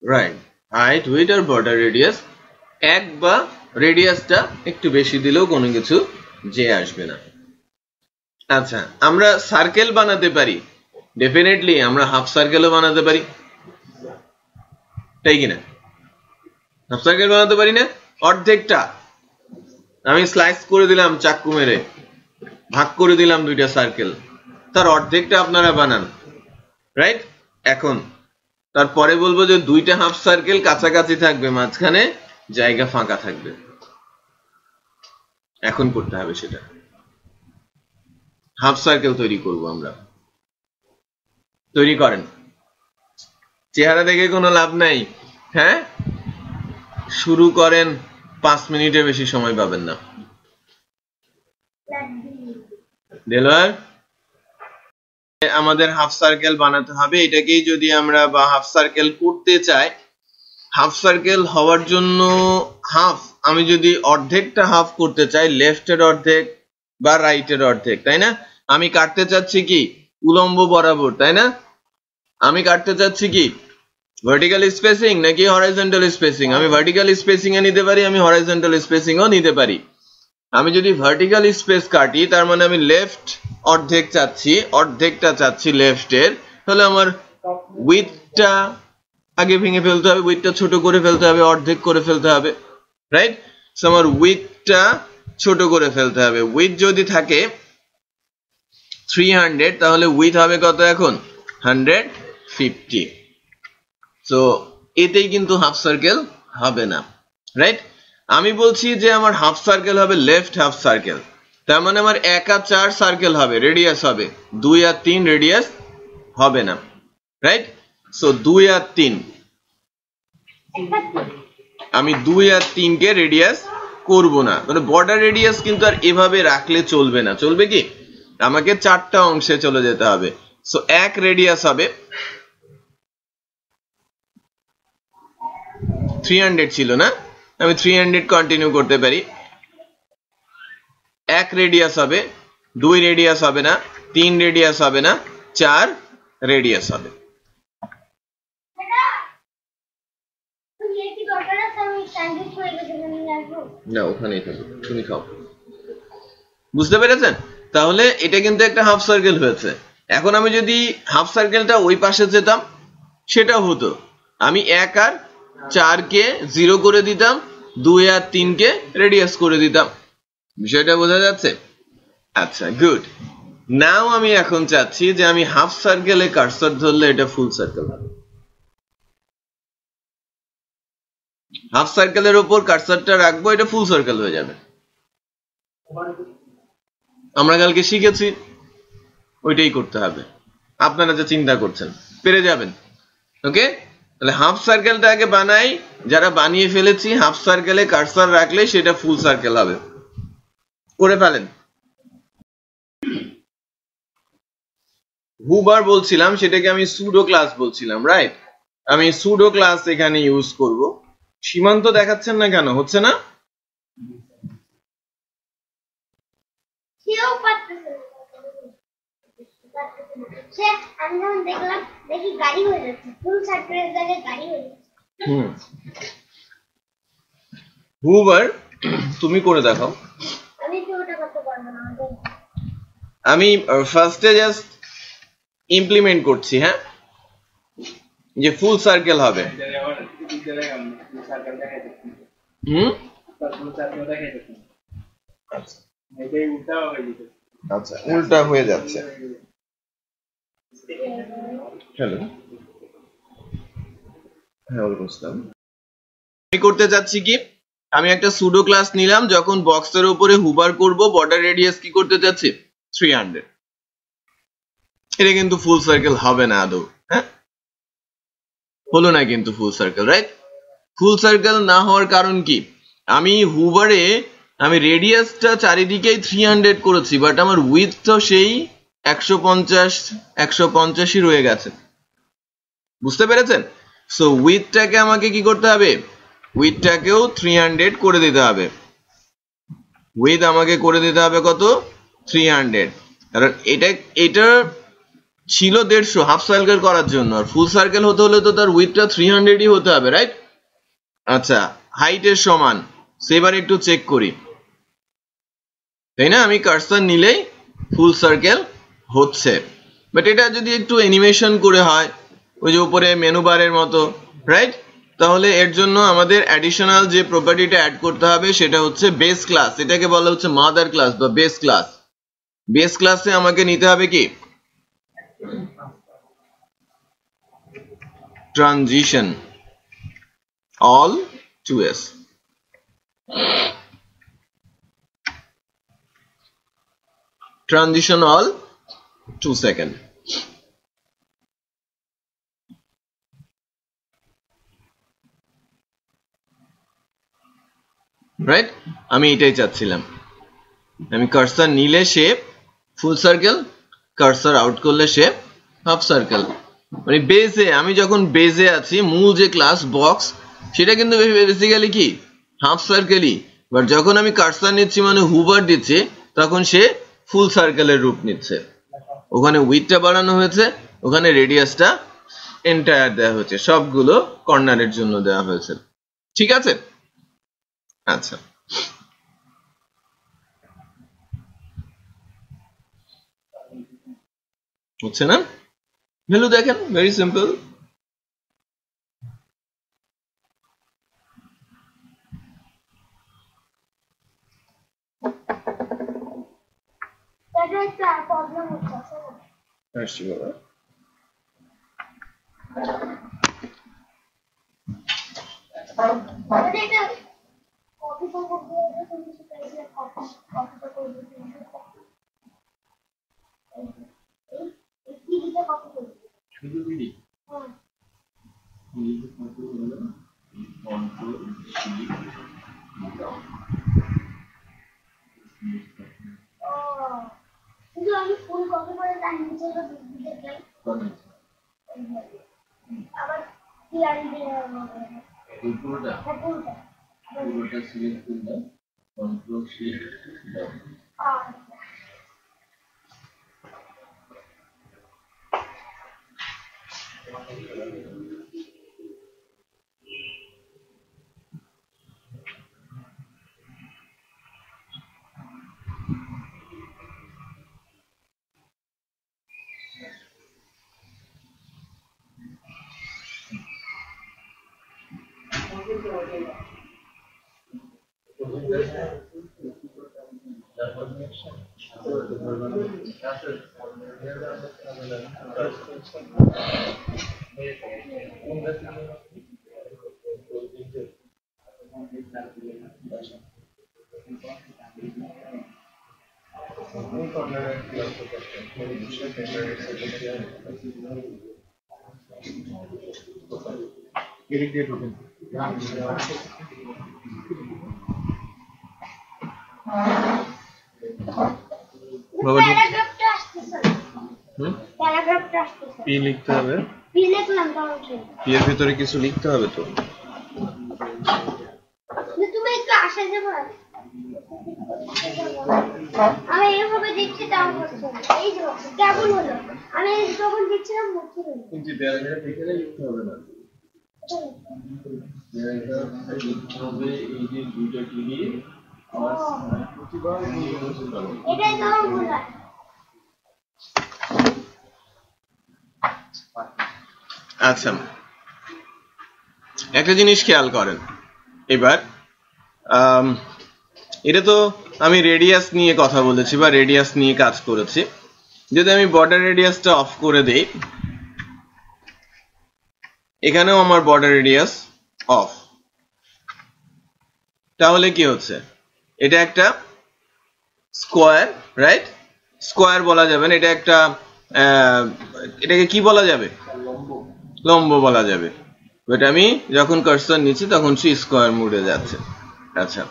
right? Height with R border radius এক, বা রেডিয়াসটা একটু বেশি দিলেও কোনো কিছু যে আসবে না। আচ্ছা, আমরা সার্কেল বানাতে পারি, ডেফিনেটলি আমরা হাফ সার্কেলও বানাতে পারি, তাই কিনা? হাফ সার্কেল বানাতে পারি না? অর্ধেকটা আমি স্লাইস করে দিলাম, চাকু মেরে ভাগ করে দিলাম দুইটা সার্কেল, তার অর্ধেকটা আপনারা বানান, রাইট? এখন তারপরে বলবো যে দুইটা হাফ সার্কেল কাছাকাছি থাকবে, মাঝখানে জায়গা ফাঁকা থাকবে, এখন করতে হবে সেটা, হাফ সার্কেল তৈরি করব আমরা। তৈরি করেন, চেহারা দেখে কোনো লাভ নাই, হ্যাঁ? শুরু করেন, 5 মিনিটের বেশি সময় পাবেন না। দেলোয়ার, আমাদের হাফ সার্কেল বানাতে হবে, এটাকেই যদি আমরা বা হাফ সার্কেল করতে চাই, হাফ সার্কেল হওয়ার জন্য হাফ, আমি যদি অর্ধেকটা হাফ করতে চাই, লেফটের অর্ধেক বা রাইটের অর্ধেক, তাই না? আমি কাটতে চাচ্ছি কি উলম্ব বরাবর, তাই না? আমি কাটতে চাচ্ছি কি ভার্টিক্যাল স্পেসিং নাকি হরাইজন্টাল স্পেসিং? আমি ভার্টিক্যাল স্পেসিং এ নিতে পারি, আমি হরাইজন্টাল স্পেসিং ও নিতে পারি। আমি যদি ভার্টিক্যাল স্পেস কাটি, তার মানে আমি লেফট অর্ধেক চাচ্ছি, অর্ধেকটা চাচ্ছি লেফটের, তাহলে আমার উইথটা আগে ভেঙে ফেলতে হবে, উইথটা ছোট করে ফেলতে হবে, অর্ধেক করে ফেলতে হবে, রাইট? সো আমার উইথটা ছোট করে ফেলতে হবে। উইথ যদি থাকে 300, তাহলে উইথ হবে কত এখন? 150। সো এতেই কিন্তু হাফ সার্কেল হবে না, রাইট? আমি বলছি যে আমার হাফ সার্কেল হবে লেফট হাফ সার্কেল, তার মানে আমার 1 আর 4 সার্কেল হবে, রেডিয়াস হবে, 2 আর 3 রেডিয়াস হবে না, রাইট? সো 2 আর 3, আমি 2 আর 3 কে রেডিয়াস করব না, মানে বর্ডার রেডিয়াস কিন্তু আর এভাবে রাখলে চলবে না, চলবে কি? আমাকে 4টা অংশে চলে যেতে হবে। সো 1 রেডিয়াস হবে 300 ছিল না, আমি 300 কন্টিনিউ করতে পারি। 1 রেডিয়াস হবে, 2 রেডিয়াস হবে না, 3 রেডিয়াস হবে না, 4 রেডিয়াস হবে। না ওখানেই থাকো, তুমি খাও। বুঝতে পেরেছেন? তাহলে এটা কিন্তু একটা হাফ সার্কেল হয়েছে। এখন আমি যদি হাফ সার্কেলটা ওই পাশে যেতাম সেটাও হতো। আমি 1 আর 4 কে 0 করে দিতাম, 2 আর 3 কে রেডিয়াস করে দিতাম। বিষয়টা বোঝা যাচ্ছে? আচ্ছা গুড। নাও আমি এখন চাচ্ছি যে আমি হাফ সার্কেলে কার্সর ধরলে এটা ফুল সার্কেল হবে। হাফ সার্কেলের উপর কার্সরটা রাখবো, এটা ফুল সার্কেল হয়ে যাবে। আমরা কালকে শিখেছি ওইটাই করতে হবে। আপনারা যা চিন্তা করছেন পেরে যাবেন। ওকে, তাহলে হাফ সার্কেলটা আগে বানাই, যারা বানিয়ে ফেলেছি হাফ সার্কেলে কার্সর রাখলে সেটা ফুল সার্কেল হবে। করে ফেলেন। হুবার বলছিলাম, সেটাকে আমি সুডো ক্লাস বলছিলাম, রাইট? আমি সুডো ক্লাস এখানে ইউজ করব। সীমান্ত দেখাচ্ছেন না কেন? হচ্ছে না? হুবার তুমি করে দেখাও। আমি ফার্স্টে জাস্ট ইমপ্লিমেন্ট করছি, হ্যাঁ, যে ফুল সার্কেল হবে। আচ্ছা উল্টা হয়ে যাচ্ছে। হ্যালো, হ্যাঁ বুঝলাম। আমি করতে চাচ্ছি কি, আমি একটা সুডো ক্লাস নিলাম, যখন বক্সের উপরে হুবার করব বর্ডার রেডিয়াস কি করতে চাচ্ছি 300। এটা কিন্তু ফুল সার্কেল হবে না আদৌ, হ্যাঁ, হলো না কিন্তু ফুল সার্কেল, রাইট? ফুল সার্কেল না হওয়ার কারণ কি, আমি হুবারে আমি রেডিয়াসটা চারিদিকেই 300 করেছি, বাট আমার উইথ তো সেই 150 রয়ে গেছে। বুঝতে পেরেছেন? সো উইথটাকে আমাকে কি করতে হবে, উইথটাকেও 300 করে দিতে হবে। উইথ আমাকে করে দিতে হবে কত, 300। কারণ এটা ছিল 150 হাফ সার্কেল করার জন্য, আর ফুল সার্কেল হতে হলে তো তার উইথটা 300ই হতে হবে, রাইট? আচ্ছা, হাইটের সমান। সেবার একটু চেক করি, তাই না? আমি কার্সর নিলেই ফুল সার্কেল হচ্ছে, বাট এটা যদি একটু অ্যানিমেশন করে হয়, ওই যে উপরে মেনু বারের মতো, রাইট? তাহলে এর জন্য আমাদের অ্যাডিশনাল যে প্রপার্টিটা অ্যাড করতে হবে সেটা হচ্ছে বেস ক্লাস। এটাকে বলা হচ্ছে মাদার ক্লাস বা বেস ক্লাস। বেস ক্লাসে আমাকে নিতে হবে কি, transition all 2s। Transition all 2 second. Right? আমি এটাই চাচ্ছিলাম। আমি কার্সর নিলে সে ফুল সার্কেল, কার্সর আউট করলে সে হাফ সার্কেল। মানে বেজে, আমি যখন বেজে আছি, মূল যে ক্লাস বক্স সেটা কিন্তু বেসিক্যালি কি হাফ সার্কেলই, বাট যখন আমি কার্সর নিচ্ছি মানে হুবার দিচ্ছি, তখন সে ফুল সার্কেলের রূপ নিচ্ছে। ওখানে উইথটা বাড়ানো হয়েছে, ওখানে রেডিয়াসটা এন্টায়ার দেওয়া হয়েছে, সবগুলো কর্নারের জন্য দেওয়া হয়েছে। ঠিক আছে? আচ্ছা, হচ্ছে না? ভ্যালু দেখেন, ভেরি সিম্পল। আসছি বাবা। আমি ফুল কপি করে তার নিচে দেখলাম আবার কি আর পুরোটা পুরোটা সিলেক্ট করলে কন্ট্রোল শিফট দাও। পি লিখতে হবে, পি এর ভিতরে কিছু লিখতে হবে তো। তুমি একটু আসা যাবে, আমি এইভাবে দেখছি তাও হচ্ছে এই যে কেমন হলো, আমি যখন দেখছিলাম মুখে কিন্তু ব্যালেন্সটা দেখে লিখতে হবে না, ব্যালেন্সটা লিখতে হবে এই যে দুইটা টিভি আর প্রতিবার এটাই তো ভুল। আচ্ছা, একটা জিনিস খেয়াল করেন এবার, এটা তো আমি রেডিয়াস নিয়ে কথা বলেছি বা রেডিয়াস নিয়ে কাজ করেছি। যদি আমি বর্ডার রেডিয়াসটা অফ করে দেই, এখানেও আমার বর্ডার রেডিয়াস অফ, তাহলে কি হচ্ছে, এটা একটা স্কোয়ার, রাইট? স্কোয়ার বলা যাবে না, এটা একটা এটাকে কি বলা যাবে, লম্ব বলা যাবে। বাট আমি যখন কার্সর নিচ্ছি তখন সে স্কোয়ার মোডে যাচ্ছে। আচ্ছা,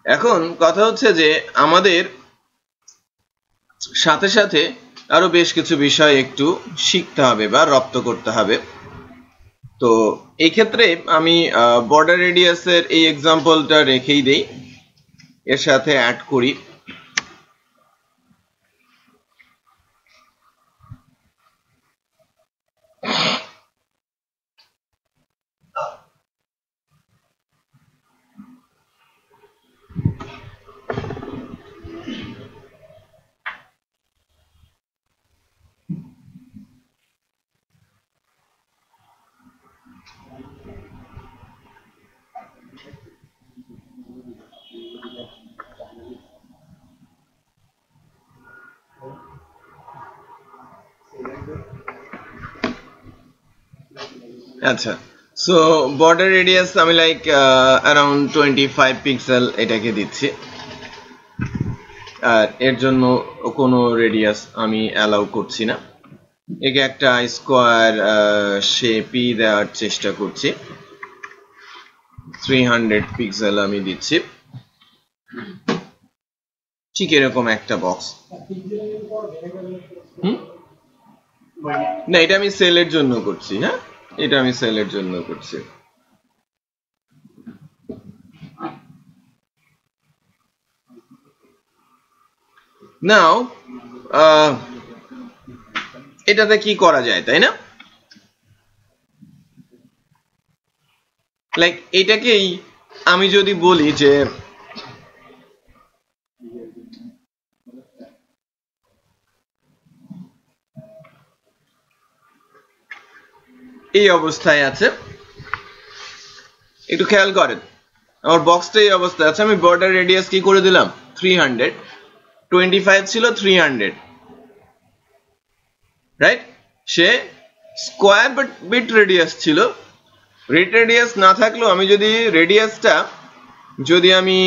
এখন কথা হচ্ছে যে আমাদের সাথে সাথে আরো বেশ কিছু বিষয় একটু শিখতে হবে বা রপ্ত করতে হবে। তো এই ক্ষেত্রে আমি বর্ডার রেডিয়াসের এই এক্সাম্পলটা রেখেই দেই, এর সাথে অ্যাড করি। আচ্ছা, সো বর্ডার রেডিয়াস আমি লাইক অ্যারাউন্ড 25 পিক্সেল এটাকে দিচ্ছি, আর এর জন্য কোনো রেডিয়াস আমি অ্যালাউ করছি না। একে একটা স্কোয়ার শেপই দেওয়ার চেষ্টা করছি, 300 পিক্সেল আমি দিচ্ছি, ঠিক এরকম একটা বক্স। না, এটা আমি সেলের জন্য করছি, হ্যাঁ এটা আমি সেলের জন্য করছি। নাও এটাতে কি করা যায়, তাই না? লাইক এটাকেই আমি যদি বলি যে এই অবস্থায় আছে, একটু খেয়াল করেন আমার বক্সটা এই অবস্থায় আছে, আমি বর্ডার রেডিয়াস কি করে দিলাম 300, 25 ছিল 300, রাইট? সে স্কোয়ার বিট রেডিয়াস ছিল, রিট রেডিয়াস না থাকলেও আমি যদি রেডিয়াসটা যদি আমি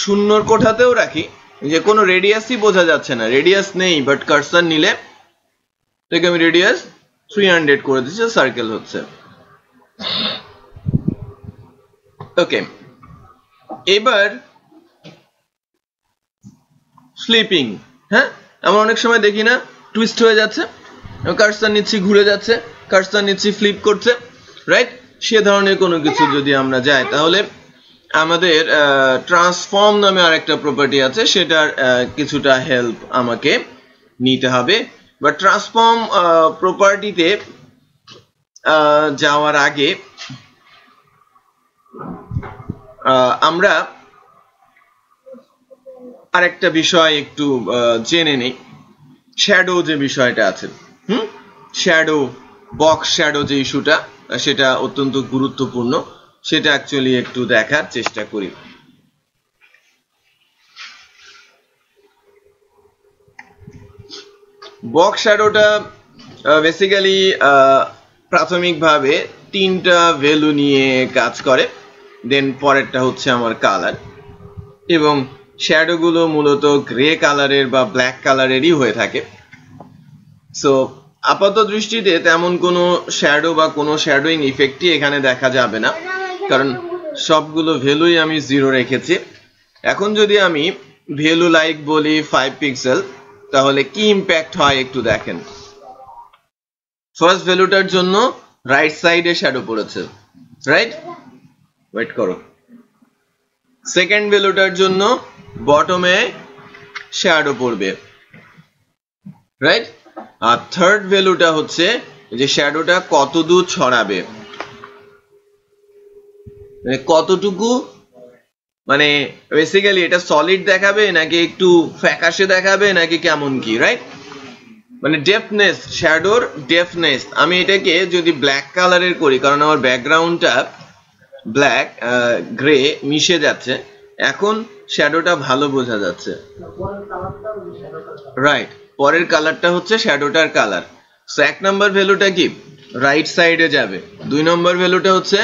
শূন্যর কোঠাতেও রাখি, যে কোনো রেডিয়াসই বোঝা যাচ্ছে না, রেডিয়াস নেই, বাট কার্সর নিলে থেকে আমি রেডিয়াস 300 করে দিচ্ছি, সার্কেল হচ্ছে। ওকে, এবার ফ্লিপিং, হ্যাঁ আমরা অনেক সময় দেখি না টুইস্ট হয়ে যাচ্ছে, কার্সর নিচ্ছি ঘুরে যাচ্ছে, কার্সর নিচ্ছি ফ্লিপ করছে, রাইট? সে ধরনের কোনো কিছু যদি আমরা যাই, তাহলে আমাদের ট্রান্সফর্ম নামে আরেকটা প্রপার্টি আছে, সেটার কিছুটা হেল্প আমাকে নিতে হবে। বা ট্রান্সফর্ম প্রপার্টিতে যাওয়ার আগে আমরা আরেকটা বিষয় একটু জেনে নেই। শ্যাডো যে বিষয়টা আছে, শ্যাডো, বক্স শ্যাডো যে ইস্যুটা, সেটা অত্যন্ত গুরুত্বপূর্ণ। সেটা অ্যাকচুয়ালি একটু দেখার চেষ্টা করি। বক্স শ্যাডোটা বেসিক্যালি প্রাথমিকভাবে তিনটা ভ্যালু নিয়ে কাজ করে। দেন পরেরটা হচ্ছে আমার কালার, এবং শ্যাডো গুলো মূলত গ্রে কালারের বা ব্ল্যাক কালারেরই হয়ে থাকে। সো আপাত দৃষ্টিতে তেমন কোনো শ্যাডো বা কোনো শ্যাডোইং ইফেক্টই এখানে দেখা যাবে না, কারণ সবগুলো ভ্যালুই আমি 0 রেখেছি। এখন যদি আমি ভ্যালু লাইক বলি 5 পিক্সেল, তাহলে কি ইম্প্যাক্ট হয় একটু দেখেন। ফার্স্ট ভ্যালুটার জন্য রাইট সাইডে শ্যাডো পড়েছে, রাইট? ওয়েট করো। সেকেন্ড ভ্যালুটার জন্য বটমে শ্যাডো পড়বে, রাইট? আর থার্ড ভ্যালুটা হচ্ছে যে শ্যাডোটা কত দূর ছড়াবে, মানে কতটুকু, মানে বেসিক্যালি এটা সলিড দেখাবে নাকি একটু ফ্যাকাশে দেখাবে নাকি কেমন কি, রাইট? মানে ডেপথনেস, শ্যাডোর ডেপথনেস। আমি এটাকে যদি ব্ল্যাক কালারের করি, কারণ আমার ব্যাকগ্রাউন্ডটা ব্ল্যাক গ্রে মিশে যাচ্ছে, এখন শ্যাডোটা ভালো বোঝা যাচ্ছে, রাইট? পরের কালারটা হচ্ছে শ্যাডোটার কালার। সো 1 নম্বর ভ্যালুটা কি রাইট সাইডে যাবে, 2 নম্বর ভ্যালুটা হচ্ছে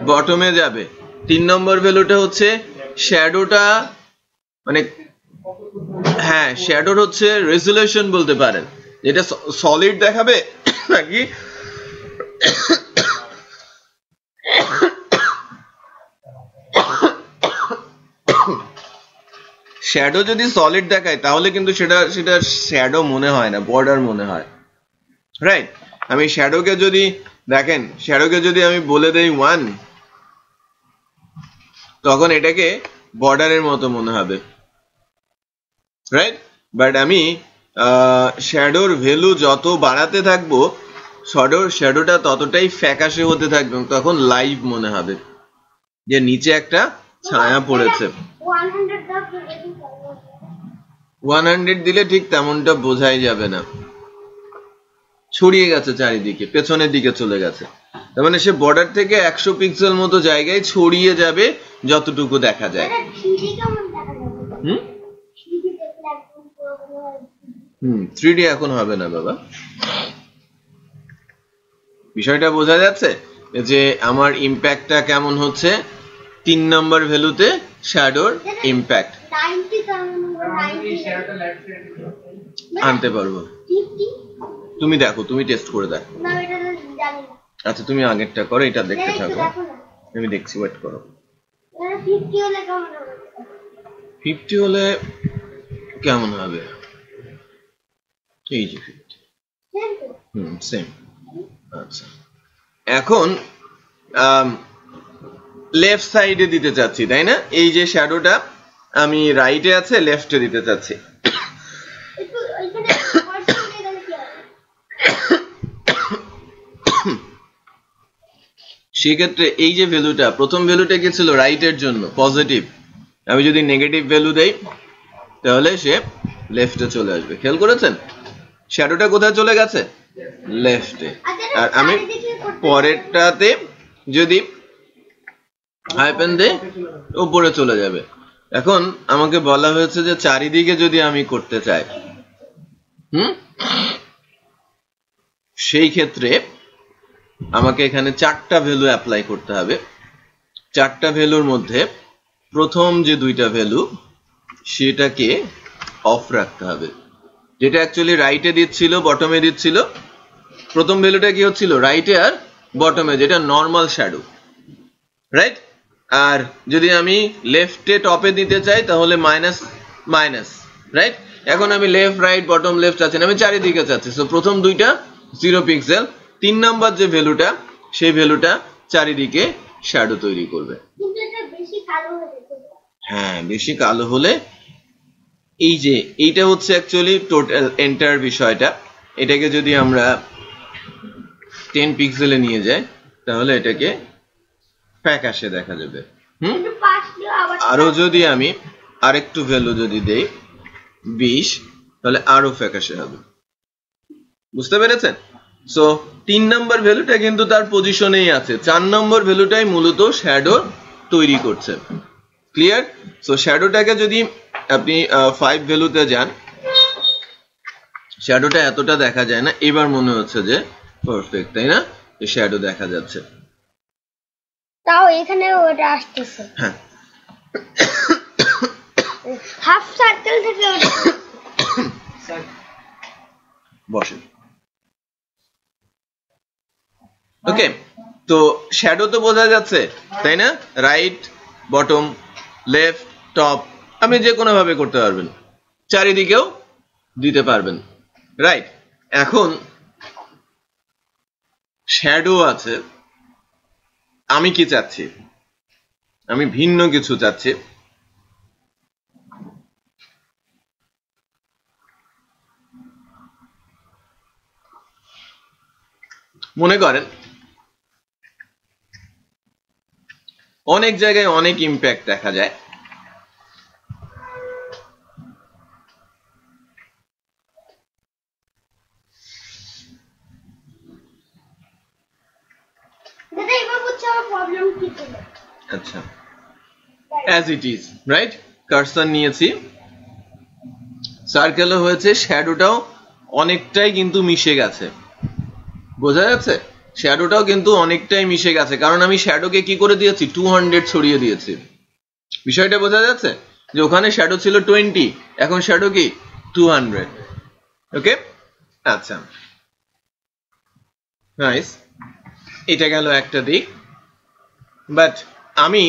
বটমে যাবে, 3 নম্বর ভ্যালুটা হচ্ছে শ্যাডোটা, মানে হ্যাঁ শ্যাডোর হচ্ছে রেজুলেশন বলতে পারেন, যেটা সলিড দেখাবে নাকি শ্যাডো যদি সলিড দেখায় তাহলে কিন্তু সেটা শ্যাডো মনে হয় না, বর্ডার মনে হয়, রাইট? আমি শ্যাডোকে যদি দেখেন, শ্যাডোকে যদি আমি বলে দেই 1, তখন এটাকে বর্ডারের মতো মনে হবে, রাইট? বাট আমি শ্যাডোর ভ্যালু যত বাড়াতে থাকবো, শ্যাডোটা ততটাই ফ্যাকাশে হতে থাকবে, তখন লাইভ মনে হবে যে নিচে একটা ছায়া পড়েছে। 100 দিলে ঠিক তেমনটা বোঝাই যাবে না, ছড়িয়ে গেছে চারিদিকে, পেছনের দিকে চলে গেছে, তার মানে সে বর্ডার থেকে 100 পিক্সেল মতো জায়গায় ছড়িয়ে যাবে যতটুকু দেখা যায়। 3D এখন হবে না বাবা। বিষয়টা বোঝা যাচ্ছে যে আমার ইম্প্যাক্টটা কেমন হচ্ছে। 3 নম্বর ভ্যালুতে শ্যাডোর ইম্প্যাক্ট আনতে পারবো। তুমি দেখো, তুমি টেস্ট করে দেখো। আচ্ছা তুমি আগেরটা করো, এটা দেখতে থাকো, আমি দেখছি, ওয়েট করো। 50 হলে কেমন হবে? এই যে 50, সেম। আচ্ছা এখন লেফট সাইডে দিতে চাচ্ছি, তাই না? এই যে শ্যাডোটা আমি রাইটে আছে, লেফটে দিতে চাচ্ছি। সেক্ষেত্রে এই যে ভ্যালুটা, প্রথম ভ্যালুটা কি ছিল রাইটের জন্য পজিটিভ, আমি যদি নেগেটিভ ভ্যালু দেই তাহলে সে লেফটে চলে আসবে। খেয়াল করেছেন শ্যাডোটা কোথায় চলে গেছে? লেফটে। আর আমি পরেরটাতে যদি হাইপেন দেই উপরে চলে যাবে। এখন আমাকে বলা হয়েছে যে চারিদিকে যদি আমি করতে চাই, সেই ক্ষেত্রে আমাকে এখানে 4টা ভ্যালু অ্যাপ্লাই করতে হবে। 4টা ভ্যালুর মধ্যে প্রথম যে 2টা ভ্যালু সেটাকে অফ রাখতে হবে, যেটা অ্যাকচুয়ালি রাইটে দিচ্ছিল, বটমে দিচ্ছিল। প্রথম ভ্যালুটা কি হচ্ছিল? রাইটে আর বটমে, যেটা নর্মাল শ্যাডো, রাইট? আর যদি আমি লেফটে টপে দিতে চাই তাহলে মাইনাস মাইনাস, রাইট? এখন আমি লেফট রাইট বটম লেফট চাচ্ছি না, আমি চারিদিকে চাচ্ছি। সো প্রথম 2টা 0 পিক্সেল, 3 নাম্বার যে ভ্যালুটা, সেই ভ্যালুটা চারিদিকে শ্যাডো তৈরি করবে। হ্যাঁ, বেশি কালো হলে এই যে এইটা হচ্ছে অ্যাকচুয়ালি টোটাল এন্টার বিষয়টা। এটাকে যদি আমরা 10 পিক্সেলে নিয়ে যায় তাহলে এটাকে ফ্যাকাশে দেখা যাবে। কিন্তু পাশ দিয়ে আবার আরো যদি আমি আরেকটু ভ্যালু যদি দেই 20 তাহলে আরো ফ্যাকাশে হবে। বুঝতে পেরেছেন? সো 3 নাম্বার ভ্যালুটা কিন্তু তার পজিশনেই আছে, 4 নম্বর ভ্যালুটাই মূলত শ্যাডো তৈরি করছে। ক্লিয়ার? সো শ্যাডোটাকে যদি আপনি 5 ভ্যালুতে যান, শ্যাডোটা এতটা দেখা যায় না, এবার মনে হচ্ছে যে পারফেক্ট, তাই না? এই শ্যাডো দেখা যাচ্ছে। তাও এখানে ওটা আসতেছে, হ্যাঁ, হাফ সার্কেল থেকে ওটা বসে। ওকে, তো শ্যাডো তো বোঝা যাচ্ছে, তাই না? রাইট, বটম, লেফট, টপ, আপনি যে কোনো ভাবে করতে পারবেন, চারিদিকেও দিতে পারবেন। রাইট, এখন শ্যাডো আছে, আমি কি চাচ্ছি? আমি ভিন্ন কিছু চাচ্ছি। মনে করেন অনেক জায়গায় অনেক ইম্প্যাক্ট দেখা যায়। দাদা এবার বুঝছি আমার প্রবলেম কি ছিল। আচ্ছা, as it is, right? Cursor নিয়েছি, সার্কেলও হয়েছে, শ্যাডোটাও অনেকটাই কিন্তু মিশে গেছে। বোঝা যাচ্ছে? শ্যাডোটাও কিন্তু অনেকটাই মিশে গেছে, কারণ আমি শ্যাডোকে কি করে দিয়েছি? 200 ছড়িয়ে দিয়েছি। বিষয়টা বোঝা যাচ্ছে যে ওখানে শ্যাডো ছিল 20, এখন শ্যাডো কি 200। ওকে, আচ্ছা, নাইস। এটা গেল একটা দিক, বাট আমি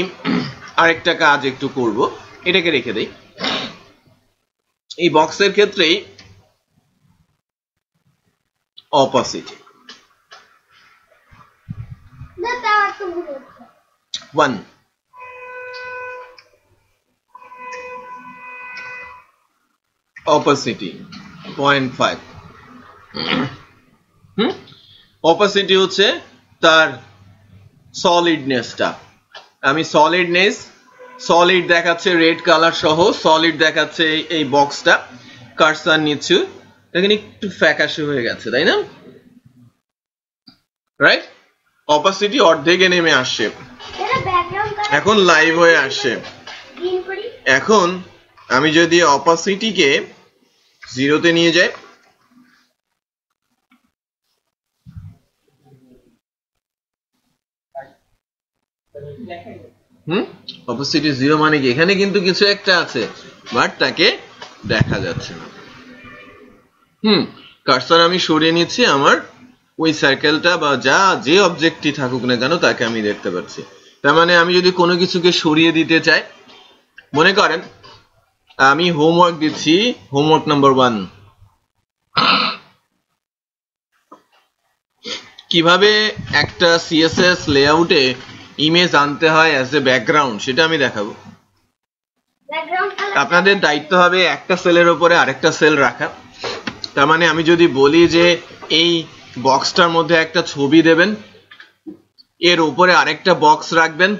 আরেকটা কাজ একটু করব, এটাকে রেখে দেই। এই বক্সের ক্ষেত্রেই অপোসিটি না তাও একটু ভুল হচ্ছে। 1 opacity 0.5। opacity হচ্ছে তার সলিডনেসটা। আমি সলিডনেস, সলিড দেখাচ্ছে রেড কালার সহ, সলিড দেখাচ্ছে এই বক্সটা। কার্সার নিচ্ছি, দেখেন একটু ফ্যাকাশে হয়ে গেছে, তাই না? রাইট, অপাসিটি অর্ধেকে নেমে আসছে, এটা ব্যাকগ্রাউন্ড কালার এখন লাইভ হয়ে আসছে। গ্রিন করি। এখন আমি যদি অপাসিটিকে 0-তে নিয়ে যাই, অপাসিটি 0 মানে কি? এখানে কিন্তু কিছু একটা আছে, বাট তাকে দেখা যাচ্ছে না। কার্সার আমি সরিয়ে নিচ্ছি, আমার ওই সার্কেলটা বা যা যে অবজেক্টই থাকুক না কেন তাকে আমি দেখতে পাচ্ছি। তার মানে আমি যদি কোনো কিছুকে সরিয়ে দিতে চাই, মনে করেন আমি হোমওয়ার্ক দিচ্ছি, হোমওয়ার্ক নাম্বার 1, কিভাবে একটা সিএসএস লেআউটে ইমেজ আনতে হয় অ্যাজ এ ব্যাকগ্রাউন্ড, সেটা আমি দেখাবো। ব্যাকগ্রাউন্ড কালার আপনাদের দায়িত্ব হবে একটা সেলের উপরে আরেকটা সেল রাখা। তার মানে আমি যদি বলি যে এই বক্সটার মধ্যে একটা ছবি দেবেন, এর উপরে আরেকটা বক্স রাখবেন,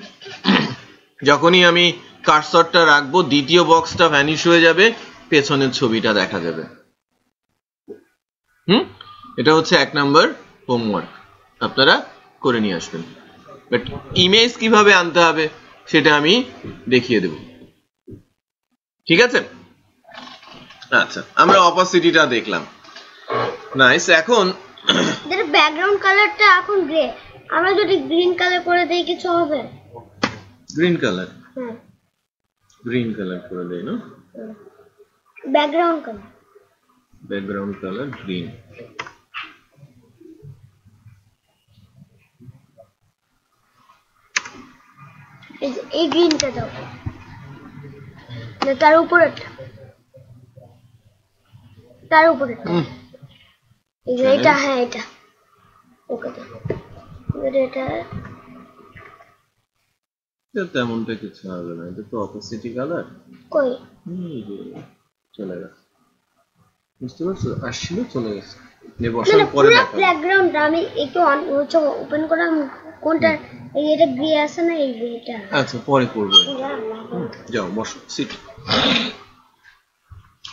যখনই আমি কার্সরটা রাখবো দ্বিতীয় বক্সটা ভ্যানিশ হয়ে যাবে, পেছনের ছবিটা দেখা যাবে। এটা হচ্ছে 1 নাম্বার হোমওয়ার্ক, আপনারা করে নিয়ে আসবেন। বাট ইমেজ কিভাবে আনতে হবে সেটা আমি দেখিয়ে দেব, ঠিক আছে? আচ্ছা, আমরা অপোসিটিটা দেখলাম, নাইস। এখন এর ব্যাকগ্রাউন্ড কালারটা এখন গ্রে, আমরা যদি গ্রিন কালার করে দেই কিছু হবে? গ্রিন কালার, হ্যাঁ, গ্রিন কালার করে দেই না? Background colour. Background colour green. এই গ্রিনটা দাও, না তার উপরেরটা, তার উপরেরটা, এই যে এটা, হ্যাঁ এটা, ওকে দাও। এবার এটা তেমনটা কিছু হবে না, এটা তো অপোসিটি কালার। কই? চলে গেছে, বুঝতে পারছো? আসছিল, চলে গেছে। যে বসার পরে দেখাবো ব্যাকগ্রাউন্ড আমি একটু হচ্ছে ওপেন করা কোনটা এই এটা গ্রে আছে না এই গ্রেটা আচ্ছা পরে করব যাও বসো সিট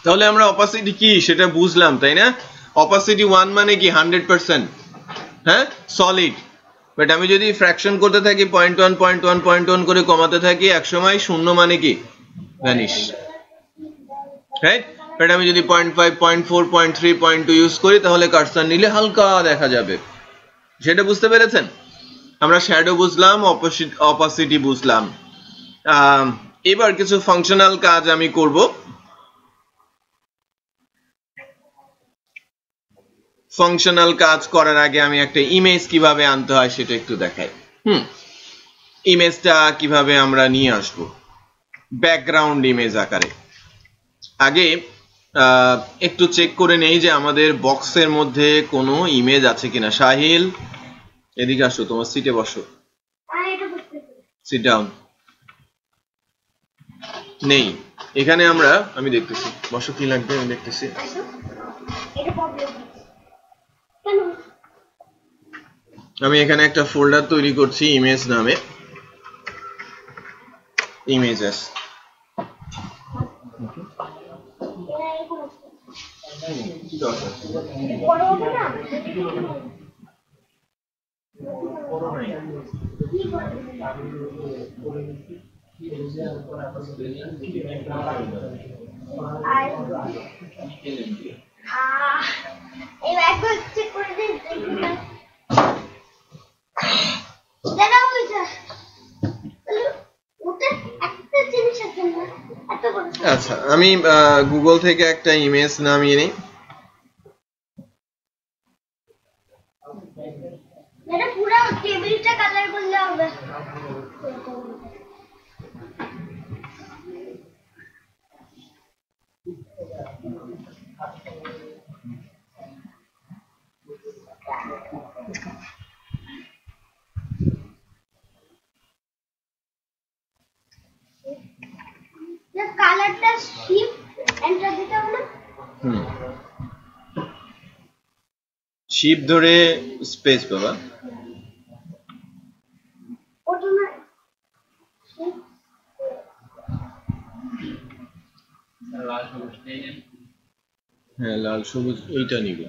তাহলে আমরা অপাসিটি কি সেটা বুঝলাম তাই না অপাসিটি 1 মানে কি 100% হ্যাঁ সলিড বাট আমি যদি ফ্র্যাকশন করতে থাকি 0.1 করে কমাতে থাকি এক সময় শূন্য মানে কি ভ্যানিশ রাইট বাট আমি যদি 0.5 0.4 0.3 0.2 ইউজ করি তাহলে কার্সর নিলে হালকা দেখা যাবে সেটা বুঝতে পেরেছেন আমরা শ্যাডো বুঝলাম অপাসিটি বুঝলাম এবার কিছু ফাংশনাল কাজ আমি করব ফাংশনাল কাজ করার আগে আমি একটা ইমেজ কিভাবে আনতে হয় সেটা একটু দেখাই ইমেজটা কিভাবে আমরা নিয়ে আসব ব্যাকগ্রাউন্ড ইমেজ আকারে আগে একটু চেক করে নেই যে আমাদের বক্সের মধ্যে কোনো ইমেজ আছে কিনা সাহিল এদিকে আসো তোমার সিটে বসো সিট ডাউন নেই এখানে আমি দেখতেছি বসো কি লাগবে আমি দেখতেছি আমি এখানে একটা ফোল্ডার তৈরি করছি ইমেজ নামে ইমেজেস আচ্ছা আমি গুগল থেকে একটা ইমেজ নামিয়ে নিই এটা পুরো টেবিলটা কালার করলে হবে কালারটা শিফট এন্টার দিতে হবে না শিফট ধরে স্পেস বাবা ওটা না হ্যাঁ লাল সবুজ এইটা নিব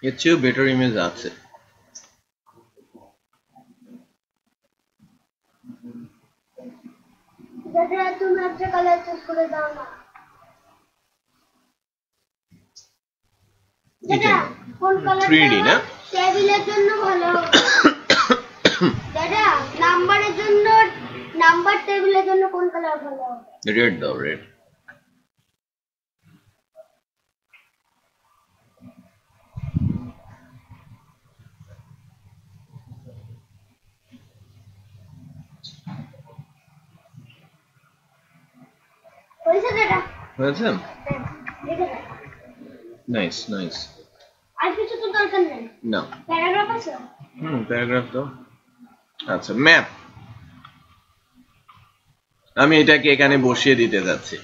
এর চেয়েও বেটার ইমেজ আছে দাদা তুমি একটা কালার চুজ করে দাও না দাদা কোন কালার 3D না টেবিলের জন্য ভালো দাদা নাম্বারের জন্য নাম্বার টেবিলের জন্য কোন কালার ভালো রেড দাও রেড হয়েছে নাইস নাইস আর কিছু তো দরকার নেই না প্যারাগ্রাফ আছে প্যারাগ্রাফ দাও আচ্ছা ম্যাপ আমি এটাকে এখানে বসিয়ে দিতে যাচ্ছি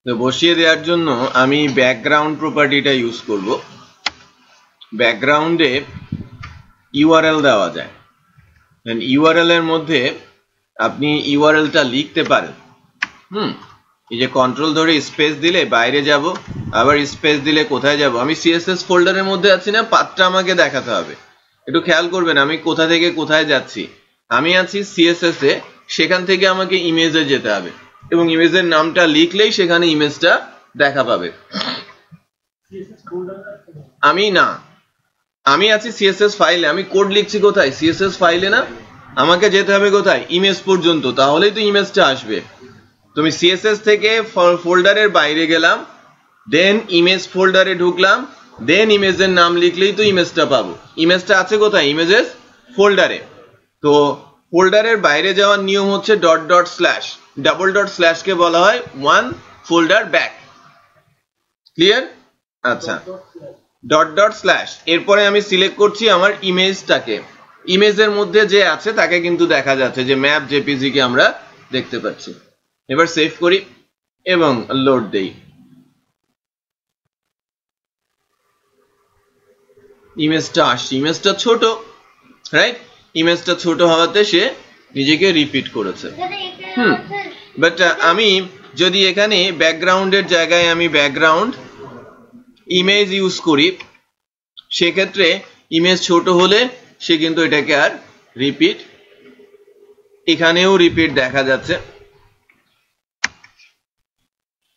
তো বসিয়ে দেওয়ার জন্য আমি ব্যাকগ্রাউন্ড প্রপার্টিটা ইউজ করব ব্যাকগ্রাউন্ডে ইউআরএল দেওয়া যায় ইউআরএল এর মধ্যে আপনি ইউআরএলটা লিখতে পারেন এই যে কন্ট্রোল ধরে স্পেস দিলে বাইরে যাব আবার স্পেস দিলে কোথায় যাব আমি সিএসএস ফোল্ডারের মধ্যে আছি না পাথটা আমাকে দেখাতে হবে একটু খেয়াল করবেন আমি কোথা থেকে কোথায় যাচ্ছি আমি আছি সিএসএস এ সেখান থেকে আমাকে ইমেজে যেতে হবে এবং ইমেজের নামটা লিখলেই সেখানে ইমেজটা দেখা পাবে আমি আছি সিএসএস ফাইলে আমি কোড লিখছি কোথায় সিএসএস ফাইলে না আমাকে যেতে হবে কোথায় ইমেজ পর্যন্ত তাহলেই তো ইমেজটা আসবে তুমি সিএসএস থেকে ফোল্ডারের বাইরে গেলাম দেন ইমেজ ফোল্ডারে ঢুকলাম দেন ইমেজের নাম লিখলেই তো ইমেজটা পাবো ইমেজটা আছে কোথায় ইমেজেস ফোল্ডারে তো ফোল্ডারের বাইরে যাওয়ার নিয়ম হচ্ছে dot dot slash double dot slash K বলা হয় ওয়ান ফোল্ডার ব্যাক ক্লিয়ার আচ্ছা ডট ডট স্ল্যাশ এরপরে আমি সিলেক্ট করছি আমার ইমেজটাকে ইমেজের মধ্যে যে আছে তাকে কিন্তু দেখা যাচ্ছে যে ম্যাপ জেপিজি কে আমরা দেখতে পাচ্ছি এবার সেভ করি এবং লোড দেই। ইমেজটা আসছে, ইমেজটা ছোট, রাইট? ইমেজটা ছোট হওয়াতে সে নিজেকে রিপিট করেছে। বাট আমি যদি এখানে ব্যাকগ্রাউন্ডের জায়গায় আমি ব্যাকগ্রাউন্ড ইমেজ ইউজ করি, সেক্ষেত্রে ইমেজ ছোট হলে সে কিন্তু এটাকে আর রিপিট, এখানেও রিপিট দেখা যাচ্ছে,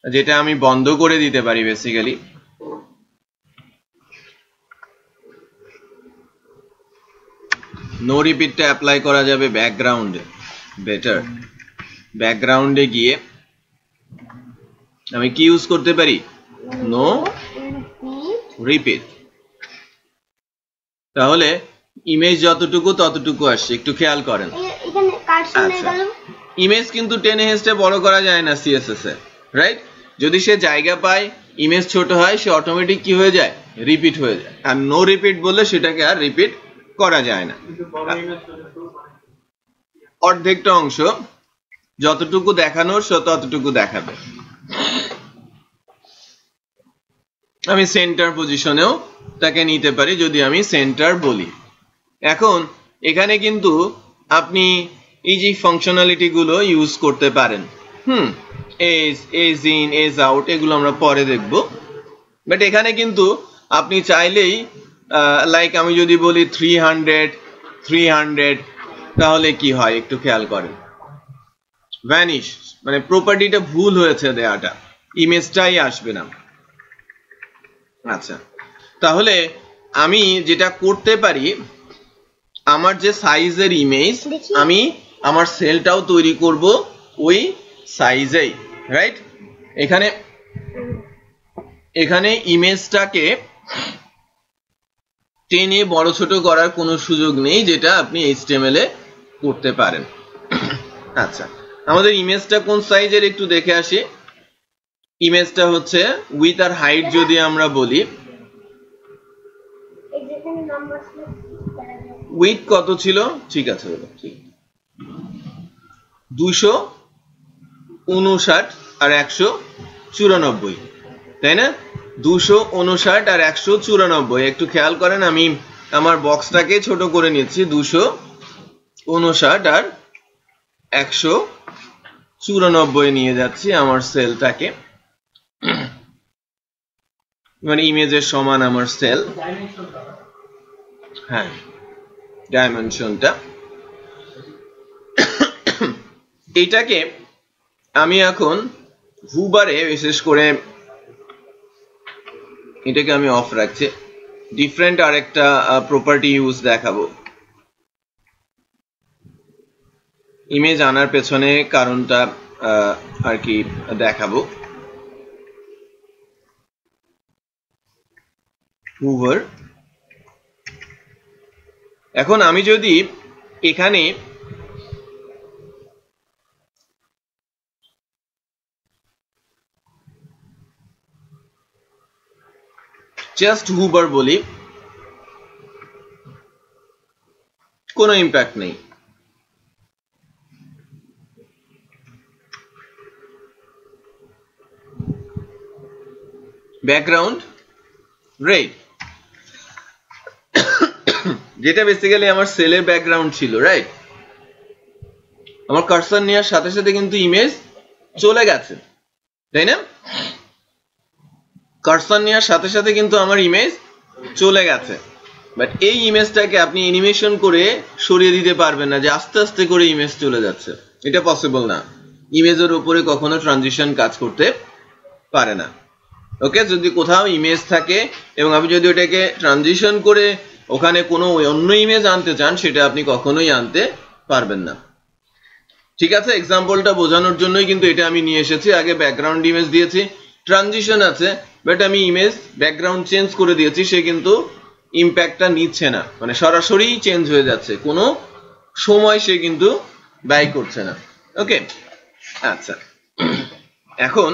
যেটা আমি বন্ধ করে দিতে পারি বেসিক্যালি। নো রিপিটটা অ্যাপ্লাই করা যাবে ব্যাকগ্রাউন্ডে, বেটার। ব্যাকগ্রাউন্ডে গিয়ে আমি কি ইউজ করতে পারি? No repeat. তাহলে ইমেজ যতটুকু ততটুকু আসছে, একটু খেয়াল করেন। ইমেজ কিন্তু টেনে হেঁচড়ে বড় করা যায় না সিএসএস এ, রাইট? যদি সে জায়গা পায়, ইমেজ ছোট হয়, সে অটোমেটিক কি হয়ে যায়? রিপিট হয়ে যায়। আর নো রিপিট বললে সেটাকে আর রিপিট করা যায় না। অর্ধেকটা অংশ যতটুকু দেখানোর সে ততটুকু দেখাবে। আমি সেন্টার পজিশনেও তাকে নিতে পারি যদি আমি সেন্টার বলি। এখন এখানে কিন্তু আপনি এই যে ফাংশনালিটি গুলো ইউজ করতে পারেন। এজ ইন, এজ আউট, এগুলো আমরা পরে দেখব। বাট এখানে কিন্তু আপনি চাইলেই লাইক আমি যদি বলি 300 তাহলে কি হয় একটু খেয়াল করেন। ভ্যানিশ, মানে প্রপার্টিটা ভুল হয়েছে দেয়াটা, ইমেজটাই আসবে না। আচ্ছা, তাহলে আমি যেটা করতে পারি, আমার যে সাইজের ইমেজ, আমি আমার সেলটাও তৈরি করব ওই সাইজেই, রাইট? এখানে ইমেজটাকে টেনে বড় ছোট করার কোনো সুযোগ নেই, যেটা আপনি এইচটিএমএল এ করতে পারেন। আচ্ছা, আমাদের ইমেজটা কোন সাইজের একটু দেখে আসি। ইমেজটা হচ্ছে উইথ আর হাইট যদি আমরা বলি, উইথ কত ছিল? ঠিক আছে, 259 আর 194, তাই না? 259 আর 194। একটু খেয়াল করেন, আমি আমার বক্সটাকে ছোট করে নিচ্ছি। 259 আর 194 নিয়ে যাচ্ছি আমার সেলটাকে, মানে ইমেজের সমান আমার সেল। হ্যাঁ, ডাইমেনশনটা। এইটাকে আমি এখন হুবারে বিশেষ করে এটাকে আমি অফ রাখছি, ডিফারেন্ট আরেকটা প্রপার্টি ইউজ দেখাবো। ইমেজ আনার পেছনে কারণটা আর কি দেখাবো। হুভার। এখন আমি যদি এখানে জাস্ট হুভার বলি, কোনো ইম্প্যাক্ট নেই। ব্যাকগ্রাউন্ড রেড, যেটা বেসিক্যালি আমার সেলের ব্যাকগ্রাউন্ড ছিল, রাইট? আমার কার্সর নেওয়ার সাথে সাথে কিন্তু ইমেজ চলে গেছে, তাই না? কার্সর নেওয়ার সাথে সাথে কিন্তু আমার ইমেজ চলে গেছে। বাট এই ইমেজটাকে আপনি অ্যানিমেশন করে সরিয়ে দিতে পারবেন না, যে আস্তে আস্তে করে ইমেজ চলে যাচ্ছে, এটা পসিবল না। ইমেজের উপরে কখনো ট্রানজিশন কাজ করতে পারে না। ওকে, যদি কোথাও ইমেজ থাকে এবং আপনি যদি ওটাকে ট্রানজিশন করে ওখানে কোনো অন্য ইমেজ আনতে চান, সেটা আপনি কখনোই আনতে পারবেন না। ঠিক আছে, এক্সাম্পলটা বোঝানোর জন্যই কিন্তু এটা আমি নিয়ে এসেছি। আগে ব্যাকগ্রাউন্ড ইমেজ দিয়েছি, ট্রানজিশন আছে, বাট আমি ইমেজ ব্যাকগ্রাউন্ড চেঞ্জ করে দিয়েছি, সে কিন্তু ইম্প্যাক্টটা নিচ্ছে না, মানে সরাসরি চেঞ্জ হয়ে যাচ্ছে, কোনো সময় সে কিন্তু ব্যয় করছে না। ওকে, আচ্ছা, এখন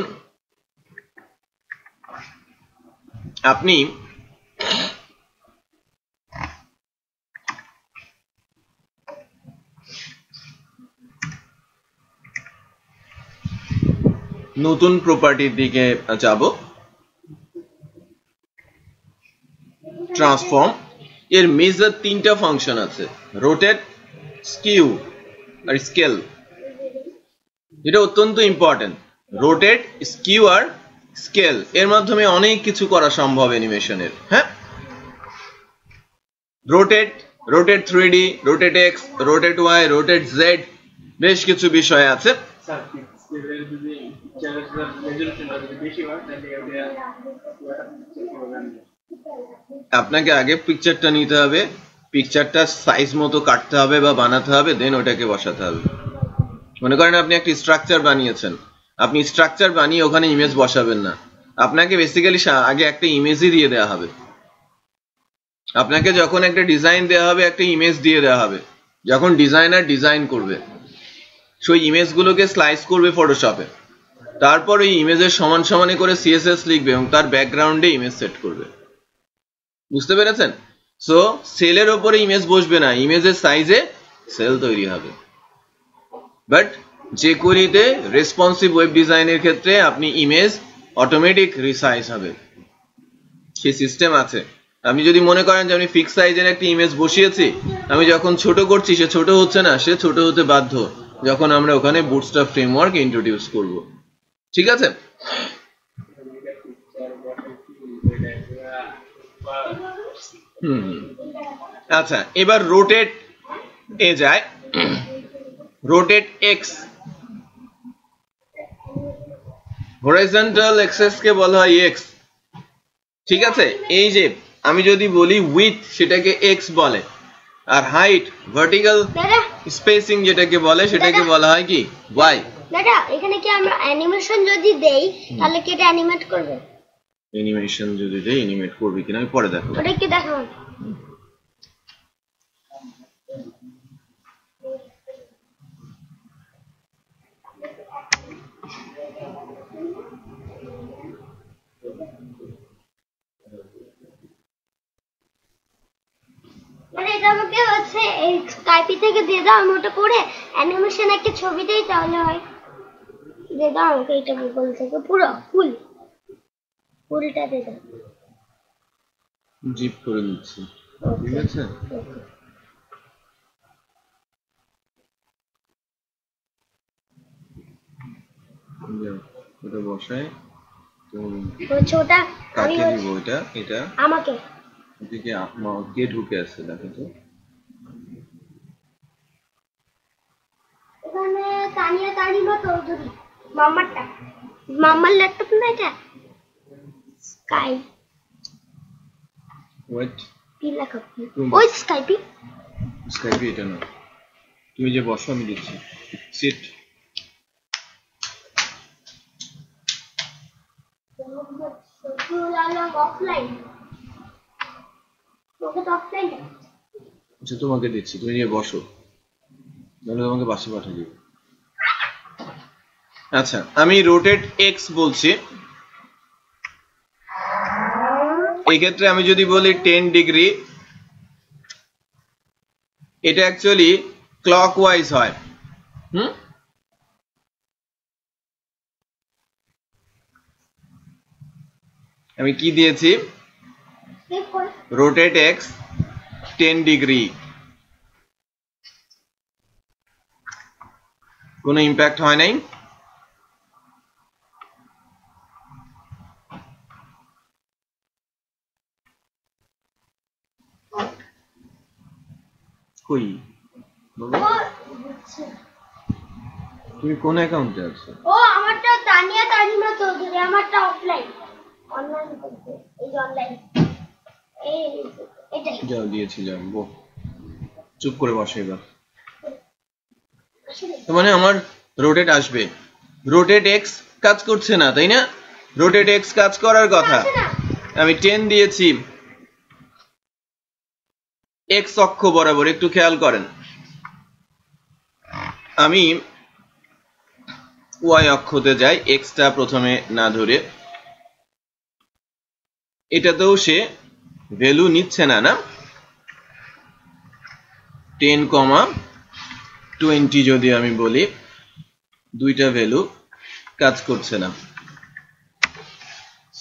আপনি নতুন প্রপার্টির দিকে যাব। ট্রান্সফর্ম এর মেজর তিনটা ফাংশন আছে, রোটেট, স্কিউ আর স্কেল। এটা অত্যন্ত ইম্পর্টেন্ট। রোটেট, স্কিউ আর স্কেল এর মাধ্যমে অনেক কিছু করা সম্ভব অ্যানিমেশনের। হ্যাঁ, rotate, rotate 3D, rotate X, rotate Y, rotate Z, বেশ কিছু বিষয় আছে। আপনাকে আগে পিকচারটা নিতে হবে, পিকচারটা সাইজ মতো কাটতে হবে বা বানাতে হবে, দেন ওটাকে বসাতে হবে। মনে করেন আপনি একটা স্ট্রাকচার বানিয়েছেন, আপনি স্ট্রাকচার বানিয়ে ওখানে ইমেজ বসাবেন না, আপনাকে বেসিক্যালি আগে একটা ইমেজই দিয়ে দেওয়া হবে। আপনাকে যখন একটা ডিজাইন দেওয়া হবে, একটা ইমেজ দিয়ে দেওয়া হবে। যখন ডিজাইনার ডিজাইন করবে, সেই ইমেজগুলোকে স্লাইস করবে ফটোশপে, তারপর ওই ইমেজের সমান সমানে করে সিএসএস লিখবে এবং তার ব্যাকগ্রাউন্ডে ইমেজ সেট করবে। বুঝতে পেরেছেন? সো সেলের ওপরে ইমেজ বসবে না, ইমেজের সাইজে সেল তৈরি হবে। বাট যে কোরিতে রেসপন্সিভ ওয়েব ডিজাইনের ক্ষেত্রে আপনি ইমেজ অটোমেটিক রিসাইজ হবে, সেই সিস্টেম আছে। আপনি যদি মনে করেন যে আমি ফিক্স সাইজের একটা ইমেজ বসিয়েছি, আমি যখন ছোট করছি সে ছোট হচ্ছে না, সে ছোট হতে বাধ্য যখন আমরা ওখানে বুটস্ট্র্যাপ ফ্রেমওয়ার্ক ইন্ট্রোডিউস করব। ঠিক আছে? আচ্ছা, এবার রোটেট এ যায়। রোটেট এক্স, হরাইজন্টাল এক্সেস কে বলা হয় এক্স। ঠিক আছে? এই যে আমি যদি বলি উইথ, সেটাকে এক্স বলে, আর হাইট, ভার্টিক্যাল স্পেসিং যেটাকে বলে, সেটাকে বলা হয় কি ওয়াই। দাদা, এখানে কি আমরা অ্যানিমেশন যদি দেই তাহলে কি এটা অ্যানিমেট করবে? অ্যানিমেশন যদি দেই অ্যানিমেট করবে কিনা আমি পরে দেখাবো। ওটা কি দেখাবো? মানে এটা আমাকে হচ্ছে এই স্কাইপি থেকে দিয়ে দাও, আমি ওটা করে অ্যানিমেশন একটা ছবি দেই তাহলে হয়। দিয়ে দাও আমাকে এটা গুগল থেকে পুরো ফুলটা দিয়ে দাও। জিপ করে দিচ্ছি, ঠিক আছে? ওটা বসায় তো ছোটা আমি কাকে দিব? এটা আমাকে এদিকে কে ঢুকে আছে দেখো তো। এখানে তানিয়া তানিমা চৌধুরী, মাম্মারটা, মাম্মার ল্যাপটপ না এটা? স্কাই ওয়েট, পি লেখা, ওই স্কাইপি। স্কাইপি এটা না, তুমি যে বসো আমি দিচ্ছি। সিট। অফলাইন, ওকে তো অফলাইন। আচ্ছা তোমাকে দিচ্ছি, তুমি যে বসো, তাহলে তোমাকে বাসে পাঠিয়ে দিব। আচ্ছা, আমি রোটেট এক্স বলছি। এই ক্ষেত্রে আমি যদি বলি 10 ডিগ্রি, এটা অ্যাকচুয়ালি ক্লকওয়াইজ হয়। আমি কি দিয়েছি? Rotate x 10 degree. কোনো ইম্প্যাক্ট হয় নাই? কই তুমি কোন অ্যাকাউন্টে আছো? ও আমারটা তানিয়া তানিমা চৌধুরী, আমারটা অফলাইন, অনলাইন করতে, এই অনলাইন, এই এটা যাও দিয়েছি, যাও চুপ করে বসো এবার। মানে আমার রোটেট আসবে, রোটেট এক্স কাজ করছে না, তাই না? রোটেট এক্স কাজ করার কথা। আমি 10 দিয়েছি এক্স অক্ষ বরাবর, একটু খেয়াল করেন। আমি ওয়াই অক্ষতে যাই, এক্সটা প্রথমে না ধরে। এটাতেও সে ভ্যালু নিচ্ছে না, না? 10, 20 যদি আমি বলি, দুইটা ভ্যালু কাজ করছে না।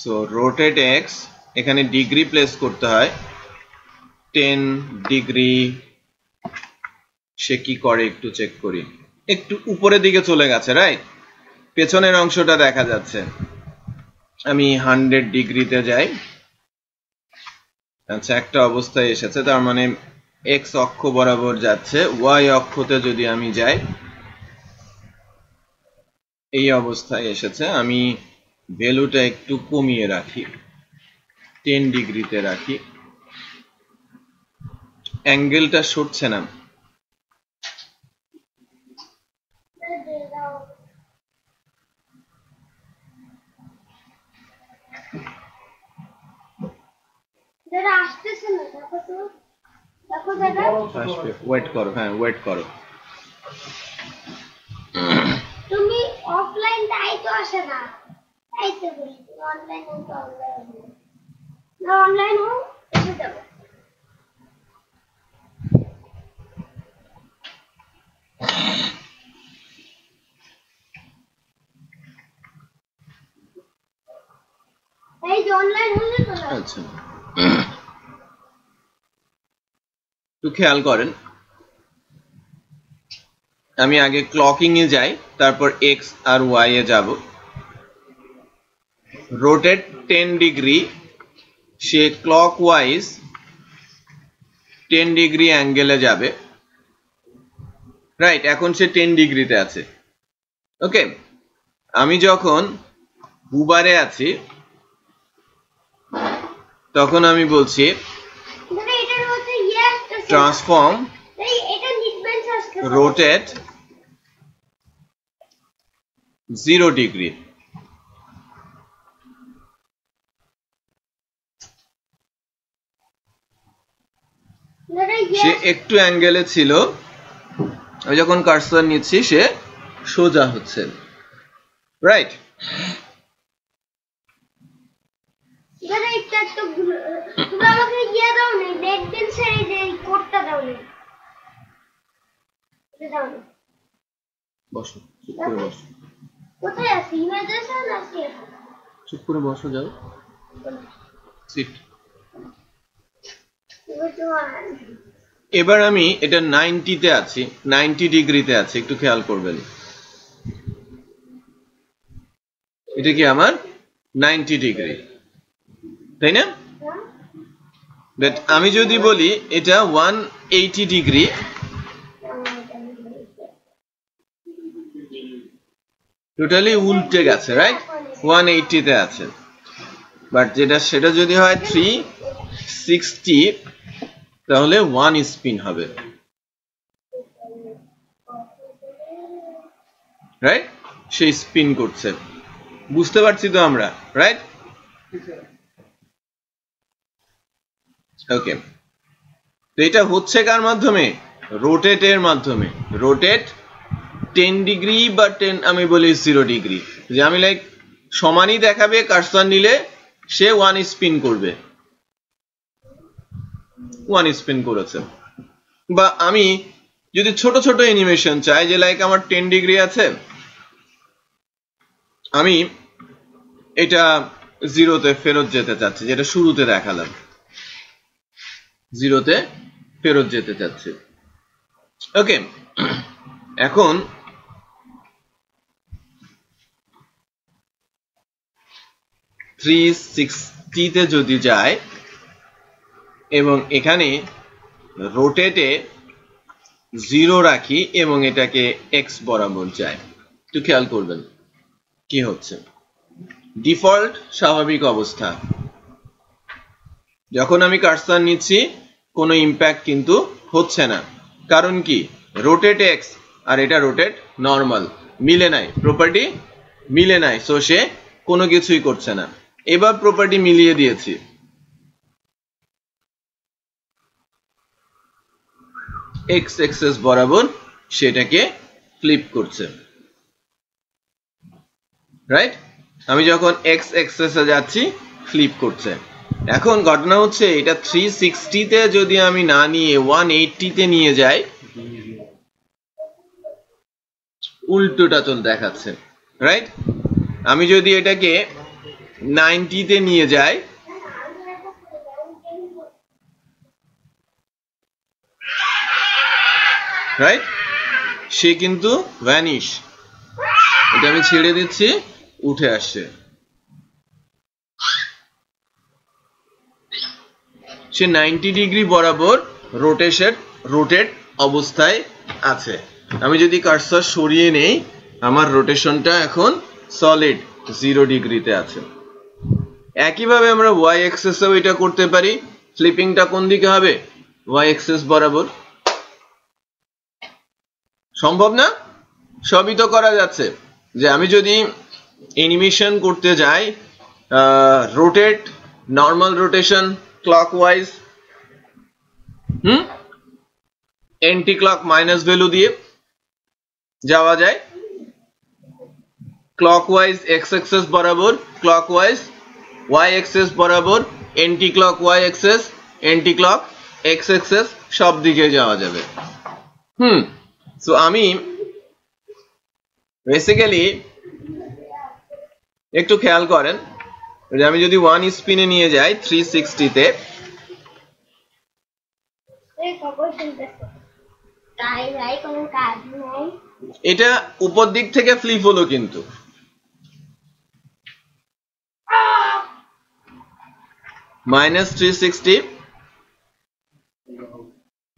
সো রোটেট এক্স, এখানে ডিগ্রি প্লেস করতে হয় 10 ডিগ্রি। সে কি করে একটু চেক করি। একটু উপরের দিকে চলে গেছে, রাইট? পেছনের অংশটা দেখা যাচ্ছে। আমি 100 ডিগ্রিতে যাই। আচ্ছা, একটা অবস্থায় এসেছে, তার মানে এক্স অক্ষ বরাবর যাচ্ছে। ওয়াই অক্ষতে যদি আমি যাই, এই অবস্থায় এসেছে। আমি ভ্যালুটা একটু কমিয়ে রাখি, 10 ডিগ্রিতে রাখি। অ্যাঙ্গেলটা সরছে না। ওয়েট করো, হ্যাঁ ওয়েট করো। তুমি অফলাইন তাই তো আসে না, তাই তো বলি অনলাইন হোক অনলাইন হোক না, অনলাইন হোক এসে যাবো। এই যে অনলাইন হলে তো। আচ্ছা, একটু খেয়াল করেন। আমি আগে ক্লকিং এ যাই, তারপর এক্স আর ওয়াই এ যাব। রোটেট 10 ডিগ্রি, সে ক্লকওয়াইজ 10 ডিগ্রি অ্যাঙ্গেলে যাবে, রাইট? এখন সে 10 ডিগ্রিতে আছে। ওকে, আমি যখন বুবারে আছি তখন আমি বলছি ট্রান্সফর্ম রোটেট 0 ডিগ্রি। সে একটু অ্যাঙ্গেলে ছিল, আমি যখন কার্সর নিচ্ছি সে সোজা হচ্ছে, রাইট? বসো, চুপ করে বসো। কোথায় আছি? ইমেজেস না আছি? চুপ করে বসো, যাও সিট। এবার আমি এটা 90 তে আছি, 90 ডিগ্রিতে আছে, একটু খেয়াল করবেন। এটা কি আমার 90 ডিগ্রি, তাই না? বাট আমি যদি বলি এটা 180 ডিগ্রি, টোটালি উল্টে গেছে, রাইট? 180 তে আছে। বাট সেটা যদি হয় 360, তাহলে 1 স্পিন হবে, রাইট? সে স্পিন করছে, বুঝতে পারছি তো আমরা, রাইট? ওকে, তো এটা হচ্ছে কার মাধ্যমে? রোটেটের মাধ্যমে। রোটেট 10 ডিগ্রি বা 10 আমি বলি 0 ডিগ্রি, যে আমি লাইক সমানই দেখাবে, কার্সর নিলে সে 1 স্পিন করবে, 1 স্পিন করেছে। বা আমি যদি ছোট ছোট অ্যানিমেশন চাই, যে লাইক আমার 10 ডিগ্রি আছে, আমি এটা 0-তে ফেরত যেতে চাচ্ছি, যেটা শুরুতে দেখালাম, 0-তে ফেরত যেতে চাচ্ছি। ওকে, এখন তে যদি যায় এবং এখানে রোটেটে 0 রাখি এবং এটাকে এক্স বরাবর যায়, একটু খেয়াল করবেন কি হচ্ছে। ডিফল্ট স্বাভাবিক অবস্থা, যখন আমি কার্সর নিচ্ছি কোনো ইম্প্যাক্ট কিন্তু হচ্ছে না। কারণ কি? রোটেট এক্স আর এটা রোটেট নর্মাল, মিলে নাই, প্রপার্টি মিলে নাই, সো সে কোনো কিছুই করছে না। এবার প্রপার্টি মিলিয়ে দিয়েছি, এক্স এক্সেস বরাবর সেটাকে ফ্লিপ করছে, রাইট? আমি যখন এক্স এক্সেসে যাচ্ছি ফ্লিপ করছে। এখন ঘটনা হচ্ছে এটা 360 তে যদি আমি না নিয়ে 180 তে নিয়ে যাই, উল্টোটা তো দেখাচ্ছে, রাইট? আমি যদি এটাকে 90 তে নিয়ে যাই, রাইট, সে কিন্তু ভ্যানিশ, এটা আমি ছেড়ে দিচ্ছি, উঠে আসছে, সে 90 ডিগ্রি বরাবর রোটেট অবস্থায় আছে। আমি যদি কার্সর সরিয়ে নেই, আমার রোটেশনটা এখন সলিড 0 ডিগ্রিতে আছে। একইভাবে আমরা ওয়াই অ্যাক্সিসেও এটা করতে পারি। ফ্লিপিংটা কোন দিকে হবে? ওয়াই অ্যাক্সিস বরাবর। সম্ভব না? সবই তো করা যাচ্ছে। যে আমি যদি অ্যানিমেশন করতে যাই, rotate, normal rotation clockwise, anti clock minus value দিয়ে যাওয়া যায়, ক্লকওয়াইজ এক্স অ্যাক্সিস বরাবর, ক্লকওয়াইজ ওয়াই অ্যাক্সিস বরাবর, anti clock Y axis, anti clock X axis, সব দিকে যাওয়া যাবে। সো আমি বেসিক্যালি একটু খেয়াল করেন, যে আমি যদি 1 স্পিনে নিয়ে যাই 360 তে, এটা উপর দিক থেকে ফ্লিপ হলো, কিন্তু -360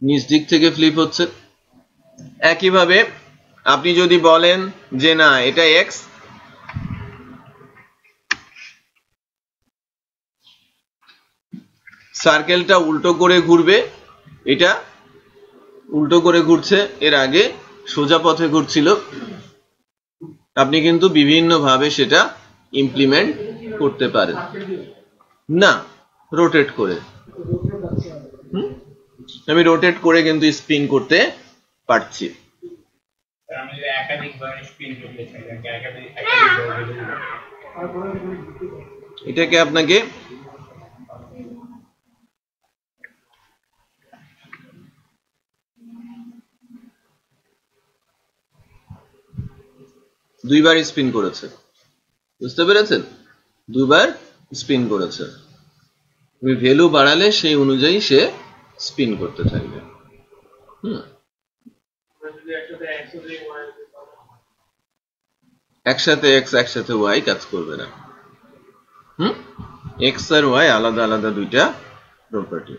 নিচ দিক থেকে ফ্লিপ হচ্ছে। একইভাবে আপনি যদি বলেন যে না এটা এক্স, সার্কেলটা উল্টো করে ঘুরবে, এটা উল্টো করে ঘুরছে, এর আগে সোজা পথে ঘুরছিল। আপনি কিন্তু বিভিন্ন ভাবে সেটা ইমপ্লিমেন্ট করতে পারেন। না, রোটেট করে, আমি রোটেট করে কিন্তু স্পিন করতে পারছি। এটাকে আপনাকে দুইবার স্পিন করেছে, বুঝতে পেরেছেন? দুইবার স্পিন করেছে। তুমি ভ্যালু বাড়ালে সেই অনুযায়ী সে স্পিন করতে থাকবে। একসাথে এক্স একসাথে ওয়াই কাজ করবে না। এক্স আর ওয়াই আলাদা আলাদা দুইটা প্রপার্টি।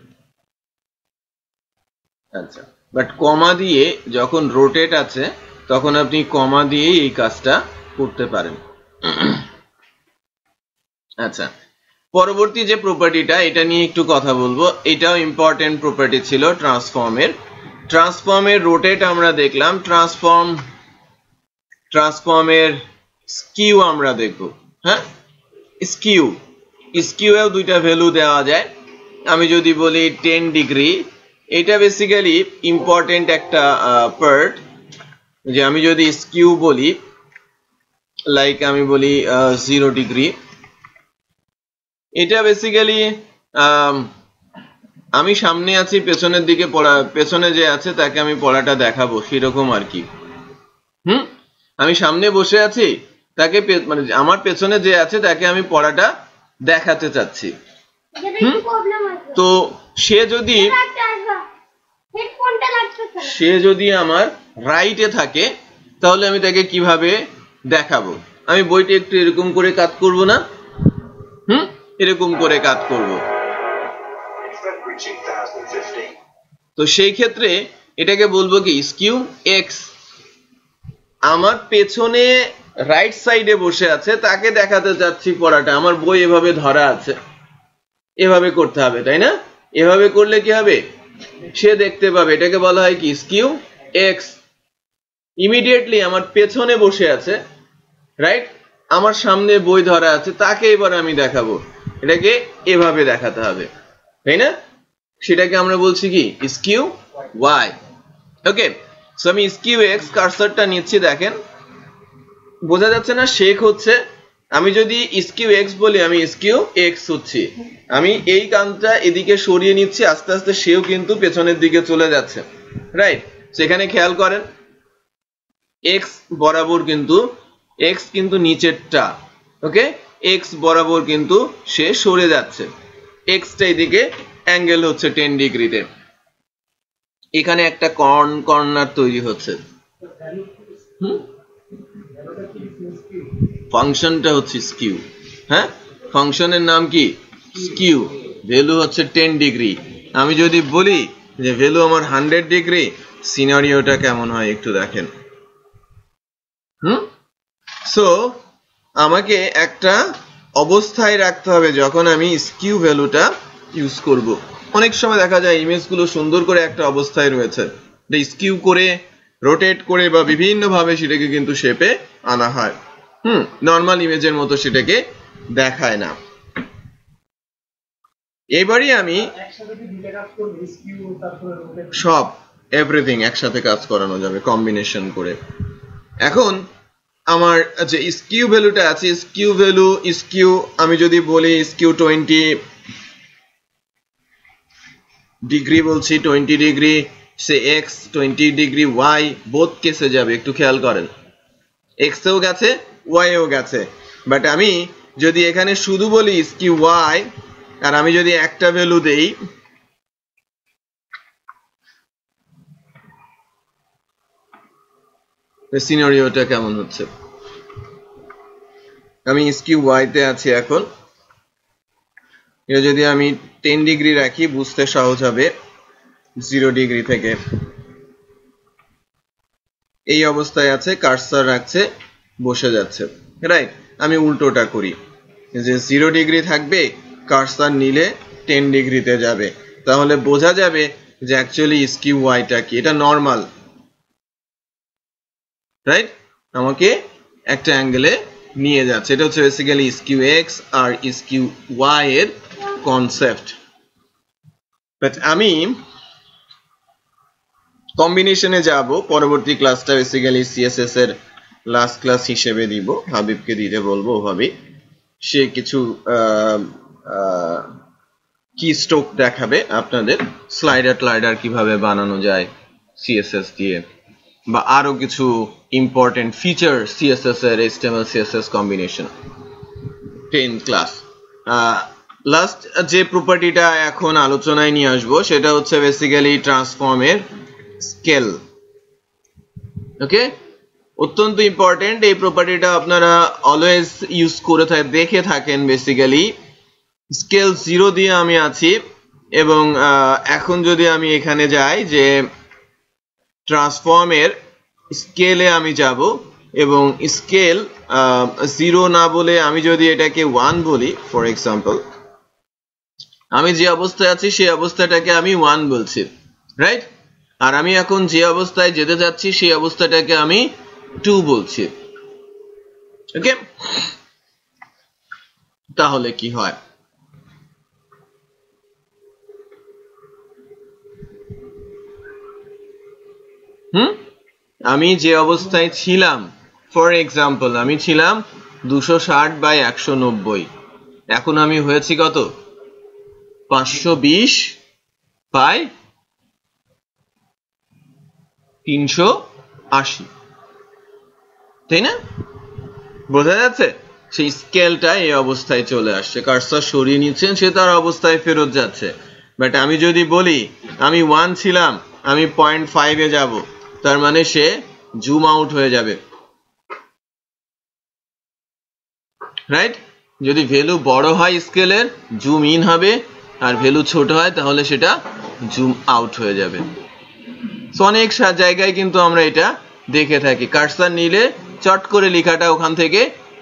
আচ্ছা, বাট কমা দিয়ে যখন রোটেট আছে তখন আপনি কমা দিয়ে এই কাজটা করতে পারেন। আচ্ছা, পরবর্তী যে প্রপার্টিটা, এটা নিয়ে একটু কথা বলবো। এটাও ইম্পর্টেন্ট প্রপার্টি ছিল ট্রান্সফর্মের রোটেট আমরা দেখলাম, ট্রান্সফর্মের স্কিউ আমরা দেখব। হ্যাঁ, স্কিউ এও দুইটা ভ্যালু দেওয়া যায়। আমি যদি বলি 10 ডিগ্রি, এটা বেসিক্যালি ইম্পর্টেন্ট একটা পার্ট। যে আমি যদি স্কিউ বলি, লাইক আমি বলি 0 ডিগ্রি, এটা বেসিক্যালি আমি সামনে আছি, পেছনের দিকে পেছনে যে আছে তাকে আমি পড়াটা দেখাবো, সেরকম আর কি। আমি সামনে বসে আছি, তাকে মানে আমার পেছনে যে আছে তাকে আমি পড়াটা দেখাতে চাচ্ছি। তো সে যদি আমার রাইটে থাকে, তাহলে আমি তাকে কিভাবে দেখাবো? আমি বইটা একটু এরকম করে কাট করব না, এরকম করে কাট করব। তো সেই ক্ষেত্রে এটাকে বলবো কি, স্কিউ এক্স। আমার পেছনে রাইট সাইডে বসে আছে, তাকে দেখাতে চাচ্ছি পড়াটা, আমার বই এভাবে ধরা আছে, এভাবে করতে হবে, তাই না? এভাবে করলে কি হবে? সে দেখতে পাবে। এটাকে বলা হয় কি, স্কিউ এক্স। ইমিডিয়েটলি আমার পেছনে বসে আছে, রাইট, আমার সামনে বই ধরা আছে, তাকে এবার আমি দেখাবো, এটাকে এভাবে দেখাতে হবে, তাই না? সেটাকে আমরা বলছি কি, স্কিউ ওয়াই। ওকে, সো আমি স্কিউ এক্স কার্সরটা নিচ্ছি, দেখেন বোঝা যাচ্ছে না? শেক হচ্ছে। আমি যদি স্কিউ এক্স বলি, আমি স্কিউ এক্স হচ্ছি। আমি এই কানটা এদিকে সরিয়ে নিচ্ছি, আস্তে আস্তে সেও কিন্তু পেছনের দিকে চলে যাচ্ছে, রাইট? সেখানে খেয়াল করেন, এক্স বরাবর কিন্তু, এক্স কিন্তু নিচেরটা, ওকে, এক্স বরাবর কিন্তু সে সরে যাচ্ছে, এক্সটা এদিকে অ্যাঙ্গেল হচ্ছে 10 ডিগ্রিতে, এখানে একটা কর্নার তৈরি হচ্ছে। ফাংশনটা হচ্ছে স্কিউ, হ্যাঁ ফাংশনের নাম কি স্কিউ, ভ্যালু হচ্ছে 10 ডিগ্রি। আমি যদি বলি যে ভ্যালু আমার 100 ডিগ্রি, সিনারিওটা কেমন হয় একটু দেখেন। সো আমাকে একটা অবস্থায় রাখতে হবে যখন আমি স্কিউ ভ্যালুটা ইউজ করব। অনেক সময় দেখা যায় ইমেজগুলো সুন্দর করে একটা অবস্থায় রয়েছে, স্কিউ করে রোটেট করে বা বিভিন্ন ভাবে সেটাকে কিন্তু শেপে আনা হয়। নর্মাল ইমেজের মতো সেটাকে দেখায় না। এবারে আমি সব এভরিথিং একসাথে কাজ করানো যাবে কম্বিনেশন করে। এখন আমার যে স্কিউ ভ্যালুটা আছে, স্কিউ ভ্যালু স্কিউ আমি যদি বলি স্কিউ 20 ডিগ্রি বলছি, 20 ডিগ্রি সে এক্স, 20 ডিগ্রি ওয়াই, বোথ কেসে যাবে, একটু খেয়াল করেন, এক্স এও গেছে ওয়াই এও গেছে। বাট আমি যদি এখানে শুধু বলি স্কিউ ওয়াই আর আমি যদি একটা ভ্যালু দেই, সিনারিওটা কেমন হচ্ছে। আমি স্কিউ ওয়াই তে আছি এখন, এটা যদি আমি 10 ডিগ্রি রাখি বুঝতে সহজ হবে, 0 ডিগ্রি থেকে এই অবস্থায় আছে, কার্সার রাখছে বসে যাচ্ছে, রাইট। আমি উল্টোটা করি, যে 0 ডিগ্রি থাকবে, কার্সার নিলে 10 ডিগ্রিতে যাবে, তাহলে বোঝা যাবে যে অ্যাকচুয়ালি স্কিউ ওয়াইটা কি, এটা নর্মাল, রাইট, আমাকে একটা অ্যাঙ্গেলে নিয়ে যাচ্ছে। এটা হচ্ছে বেসিক্যালি স্কিউ এক্স আর স্কিউ ওয়াই এর কনসেপ্ট। বাট আমি কম্বিনেশনে যাব, পরবর্তী ক্লাসটা বেসিক্যালি সিএসএস এর লাস্ট ক্লাস হিসেবে দিব, হাবিবকে দিতে বলবো, ওভাবেই সে কিছু কি স্ট্রোক দেখাবে আপনাদের, স্লাইডার কিভাবে বানানো যায় সিএসএস দিয়ে, বা আরো কিছু ইম্পর্টেন্ট ফিচার সিএসএস এর HTML CSS combination 10 class. Last যে প্রপার্টিটা এখন আলোচনায় নিয়ে আসবো সেটা হচ্ছে বেসিক্যালি ট্রান্সফর্মের স্কেল। ওকে, অত্যন্ত ইম্পর্টেন্ট এই প্রপার্টিটা, আপনারা অলওয়েজ ইউজ করে দেখে থাকেন। বেসিক্যালি স্কেল 0 দিয়ে আমি আছি, এবং এখন যদি আমি এখানে যাই যে ট্রান্সফর্মের স্কেলে আমি যাব, এবং স্কেল 0 না বলে আমি যদি এটাকে 1 বলি, ফর এক্সাম্পল আমি যে অবস্থায় আছি সেই অবস্থাটাকে আমি 1 বলছি, রাইট, আর আমি এখন যে অবস্থায় যেতে যাচ্ছি সেই অবস্থাটাকে আমি 2 বলছি। ওকে, তাহলে কি হয়, আমি যে অবস্থায় ছিলাম, ফর এক্সাম্পল আমি ছিলাম 260/190, এখন আমি হয়েছি কত, 520/380, তাই না? বোঝা যাচ্ছে, সেই স্কেলটা এই অবস্থায় চলে আসছে, কার্সর সরিয়ে নিচ্ছেন, সে তার অবস্থায় ফেরত যাচ্ছে। বাট আমি যদি বলি আমি 1 ছিলাম, আমি 0.5 এ যাব, তার মানে সে জুম আউট হয়ে যাবে, রাইট। যদি ভ্যালু বড় হয় স্কেলের, জুম ইন হবে, আর ভ্যালু ছোট হয় তাহলে সেটা জুম আউট হয়ে যাবে। সো অনেক জায়গায় কিন্তু আমরা এটা দেখে থাকি, কার্সর নিলে চট করে লেখাটা ওখান থেকে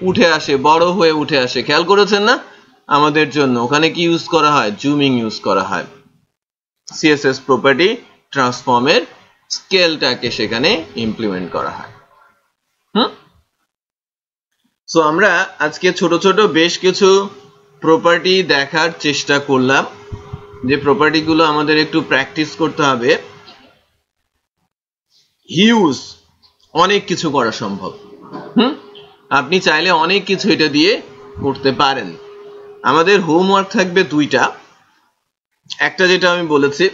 উঠে আসে, বড় হয়ে উঠে আসে, খেয়াল করেছেন না? আমাদের জন্য ওখানে কি ইউজ করা হয়, জুমিং ইউজ করা হয়, সিএসএস প্রপার্টি ট্রান্সফর্মের স্কেলটাকে সেখানে ইমপ্লিমেন্ট করা হয়। সো আমরা আজকে ছোট ছোট বেশ কিছু প্রপার্টি দেখার চেষ্টা করলাম, যে প্রপার্টিগুলো আমাদের একটু প্র্যাকটিস করতে হবে। হিউজ অনেক কিছু করা সম্ভব, আপনি চাইলে অনেক কিছু এটা দিয়ে করতে পারেন। আমাদের হোমওয়ার্ক থাকবে 2টা, একটা যেটা আমি বলেছি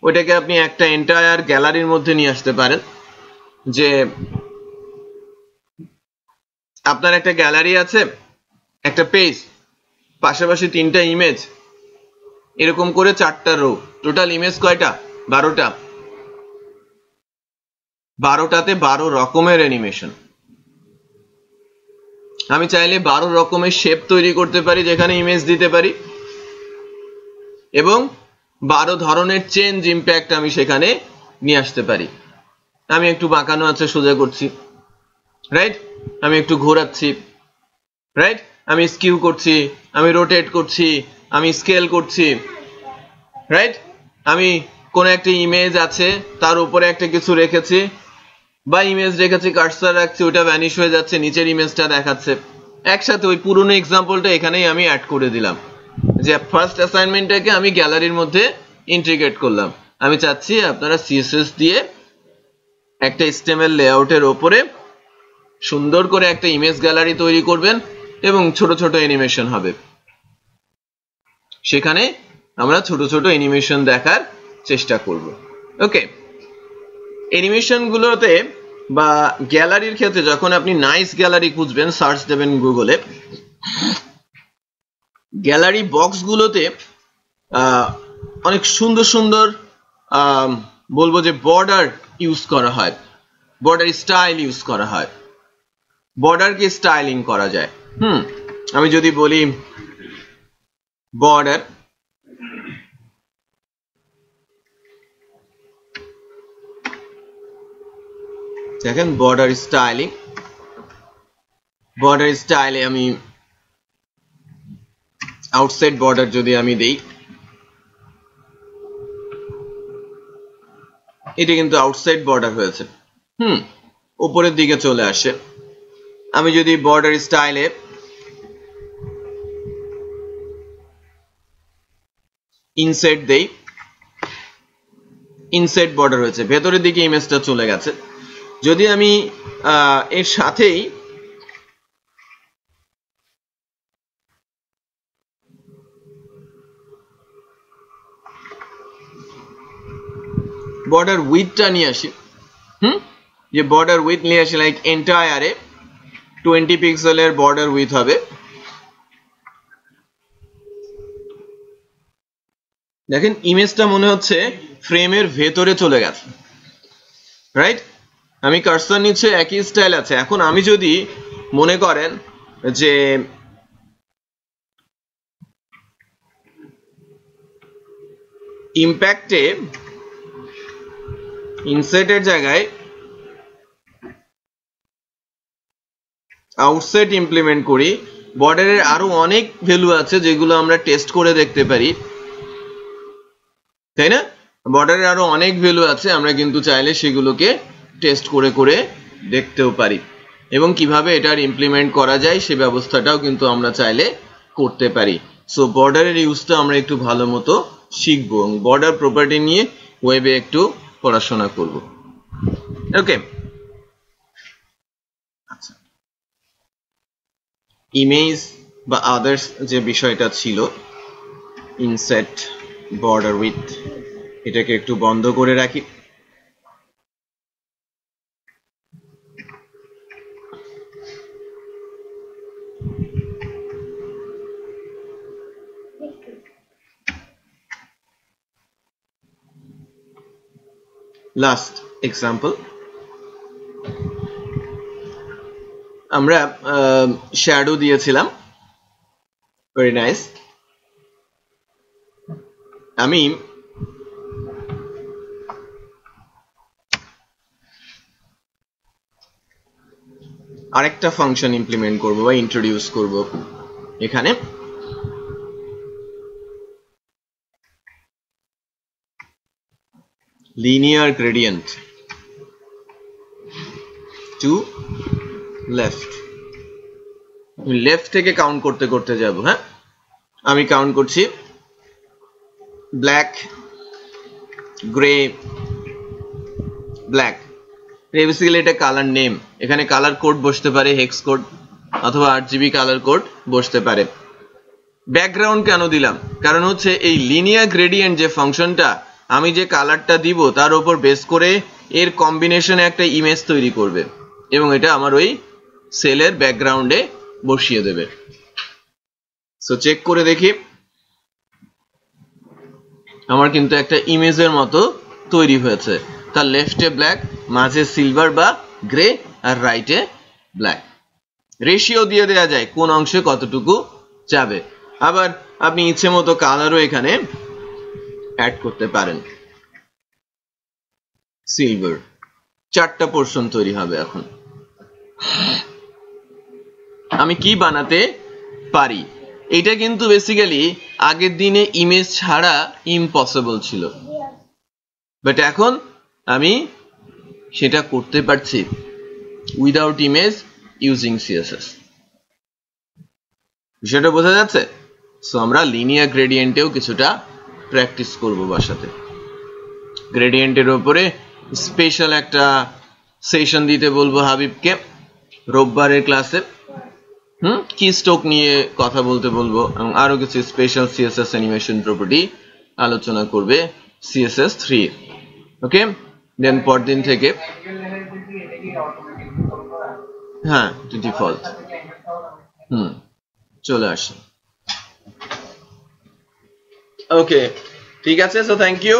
ওইটাকে আপনি একটা এন্টায়ার গ্যালারির মধ্যে নিয়ে আসতে পারেন, যে আপনার একটা গ্যালারি আছে, একটা পেজ, পাশাপাশি 3টা ইমেজ, এরকম করে 4টা রো, টোটাল ইমেজ কয়টা? 12টা। 12টাতে 12 রকমের অ্যানিমেশন। আমি চাইলে 12 রকমের শেপ তৈরি করতে পারি, যেখানে ইমেজ দিতে পারি, এবং 12 ধরনের চেঞ্জ ইম্প্যাক্ট আমি সেখানে নিয়ে আসতে পারি। আমি একটু বাঁকানো আছে সোজা করছি, রাইট? আমি একটু ঘোরাচ্ছি, রাইট? আমি স্কিউ করছি, আমি রোটেট করছি, আমি স্কেল করছি, রাইট? আমি কোন একটা ইমেজ আছে, তার উপরে একটা কিছু রেখেছি, বা ইমেজ রেখেছি, কার্সার রাখছি, ওটা ভ্যানিশ হয়ে যাচ্ছে, নিচের ইমেজটা দেখাচ্ছে। একসাথে ওই পুরনো এক্সাম্পলটা এখানেই আমি অ্যাড করে দিলাম, যে ফার্স্ট অ্যাসাইনমেন্টটাকে আমি গ্যালারির মধ্যে ইন্টিগ্রেট করলাম। আমি চাচ্ছি আপনারা সিএসএস দিয়ে একটা HTML লেআউটের ওপরে সুন্দর করে একটা ইমেজ গ্যালারি তৈরি করবেন এবং ছোট ছোট অ্যানিমেশন হবে। সেখানে আমরা ছোট ছোট অ্যানিমেশন দেখার চেষ্টা করব। ওকে, অ্যানিমেশন গুলোতে বা গ্যালারির ক্ষেত্রে যখন আপনি নাইস গ্যালারি খুঁজবেন, সার্চ দেবেন গুগলে, গ্যালারি বক্স গুলোতে অনেক সুন্দর সুন্দর বলবো যে বর্ডার ইউজ করা হয়, বর্ডার স্টাইল ইউজ করা হয়, বর্ডারকে স্টাইলিং করা যায়। আমি যদি বলি বর্ডার, দেখেন বর্ডার স্টাইলিং, বর্ডার স্টাইলে আমি আউটসাইড বর্ডার যদি আমি দেই, এটা কিন্তু আউটসাইড বর্ডার হয়েছে, উপরের দিকে চলে আসে। আমি যদি বর্ডার স্টাইলে ইনসাইড দেই, ইনসাইড বর্ডার হয়েছে, ভেতরের দিকে ইমেজটা চলে গেছে। যদি আমি এর সাথেই বর্ডার উইথটা নিয়ে আসি, যে বর্ডার উইথ নিয়ে আসি, লাইক এন্টায়ারে 20 পিক্সেলের বর্ডার উইথ হবে, দেখেন ইমেজটা মনে হচ্ছে ফ্রেমের ভেতরে চলে গেছে, রাইট? আমি কার্সর নিচে একই স্টাইল আছে। এখন আমি যদি মনে করেন যে ইম্প্যাক্টে ইনসাইডের জায়গায় আউটসাইড ইমপ্লিমেন্ট করি, বর্ডারের আরো অনেক ভ্যালু আছে যেগুলো আমরা টেস্ট করে দেখতে পারি, তাই না? বর্ডারের আরো অনেক ভ্যালু আছে, আমরা কিন্তু চাইলে সেগুলোকে টেস্ট করে করে দেখতেও পারি, এবং কিভাবে এটার ইমপ্লিমেন্ট করা যায় সে ব্যবস্থাটাও কিন্তু আমরা চাইলে করতে পারি। সো বর্ডারের ইউজটা আমরা একটু ভালো মতো শিখবো এবং বর্ডার প্রপার্টি নিয়ে ওয়েবে একটু পড়াশোনা করব। ওকে, আচ্ছা, ইমেজ বা আদার্স যে বিষয়টা ছিল, ইনসেট বর্ডার উইথ, এটাকে একটু বন্ধ করে রাখি। লাস্ট এক্সাম্পল, আমরা শ্যাডো দিয়েছিলাম, ভেরি নাইস। আমি আরেকটা ফাংশন ইমপ্লিমেন্ট করব বা ইন্ট্রোডিউস করব এখানে। Linear gradient to left, left থেকে কাউন্ট করতে করতে যাব। হ্যাঁ, আমি কাউন্ট করছি ব্ল্যাক, গ্রে, ব্ল্যাক। বেসিক্যালি এটা কালার নেম, এখানে কালার কোড বসতে পারে, হেক্স কোড অথবা RGB কালার কোড বসতে পারে। ব্যাকগ্রাউন্ড কেন দিলাম? কারণ হচ্ছে এই লিনিয়ার গ্রেডিয়েন্ট যে ফাংশনটা, আমি যে কালারটা দিব তার উপর বেস করে এর কম্বিনেশনে একটা ইমেজ তৈরি করবে এবং এটা আমার ওই সেলের ব্যাকগ্রাউন্ডে বসিয়ে দেবে। সো চেক করে দেখি আমার কিন্তু একটা ইমেজের মতো তৈরি হয়েছে তার লেফটে ব্ল্যাক মাঝে সিলভার বা গ্রে আর রাইটে ব্ল্যাক রেশিও দিয়ে দেয়া যায় কোন অংশে কতটুকু যাবে আবার আপনি ইচ্ছে মতো কালারও এখানে অ্যাড করতে পারেন সিলভার চারটা পোরশন তৈরি হবে এখন আমি কি বানাতে পারি এটা কিন্তু বেসিক্যালি আগের দিনে ইমেজ ছাড়া ইম্পসিবল ছিল বাট এখন আমি সেটা করতে পারছি উইদাউট ইমেজ ইউজিং সিএসএস বিষয়টা বোঝা যাচ্ছে সো আমরা লিনিয়ার গ্রেডিয়েন্টেও কিছুটা প্র্যাকটিস করব বাসাতে গ্রেডিয়েন্টের উপরে স্পেশাল একটা সেশন দিতে বলবো হাবিবকে রোববারের ক্লাসে কি স্টক নিয়ে কথা বলতে বলবো এবং আরো কিছু স্পেশাল সিএসএস অ্যানিমেশন প্রপার্টি আলোচনা করবে সিএসএস 3 ওকে দেন পরদিন থেকে হ্যাঁ ডিফল্ট চলে আসে ওকে ঠিক আছে সো থ্যাংক ইউ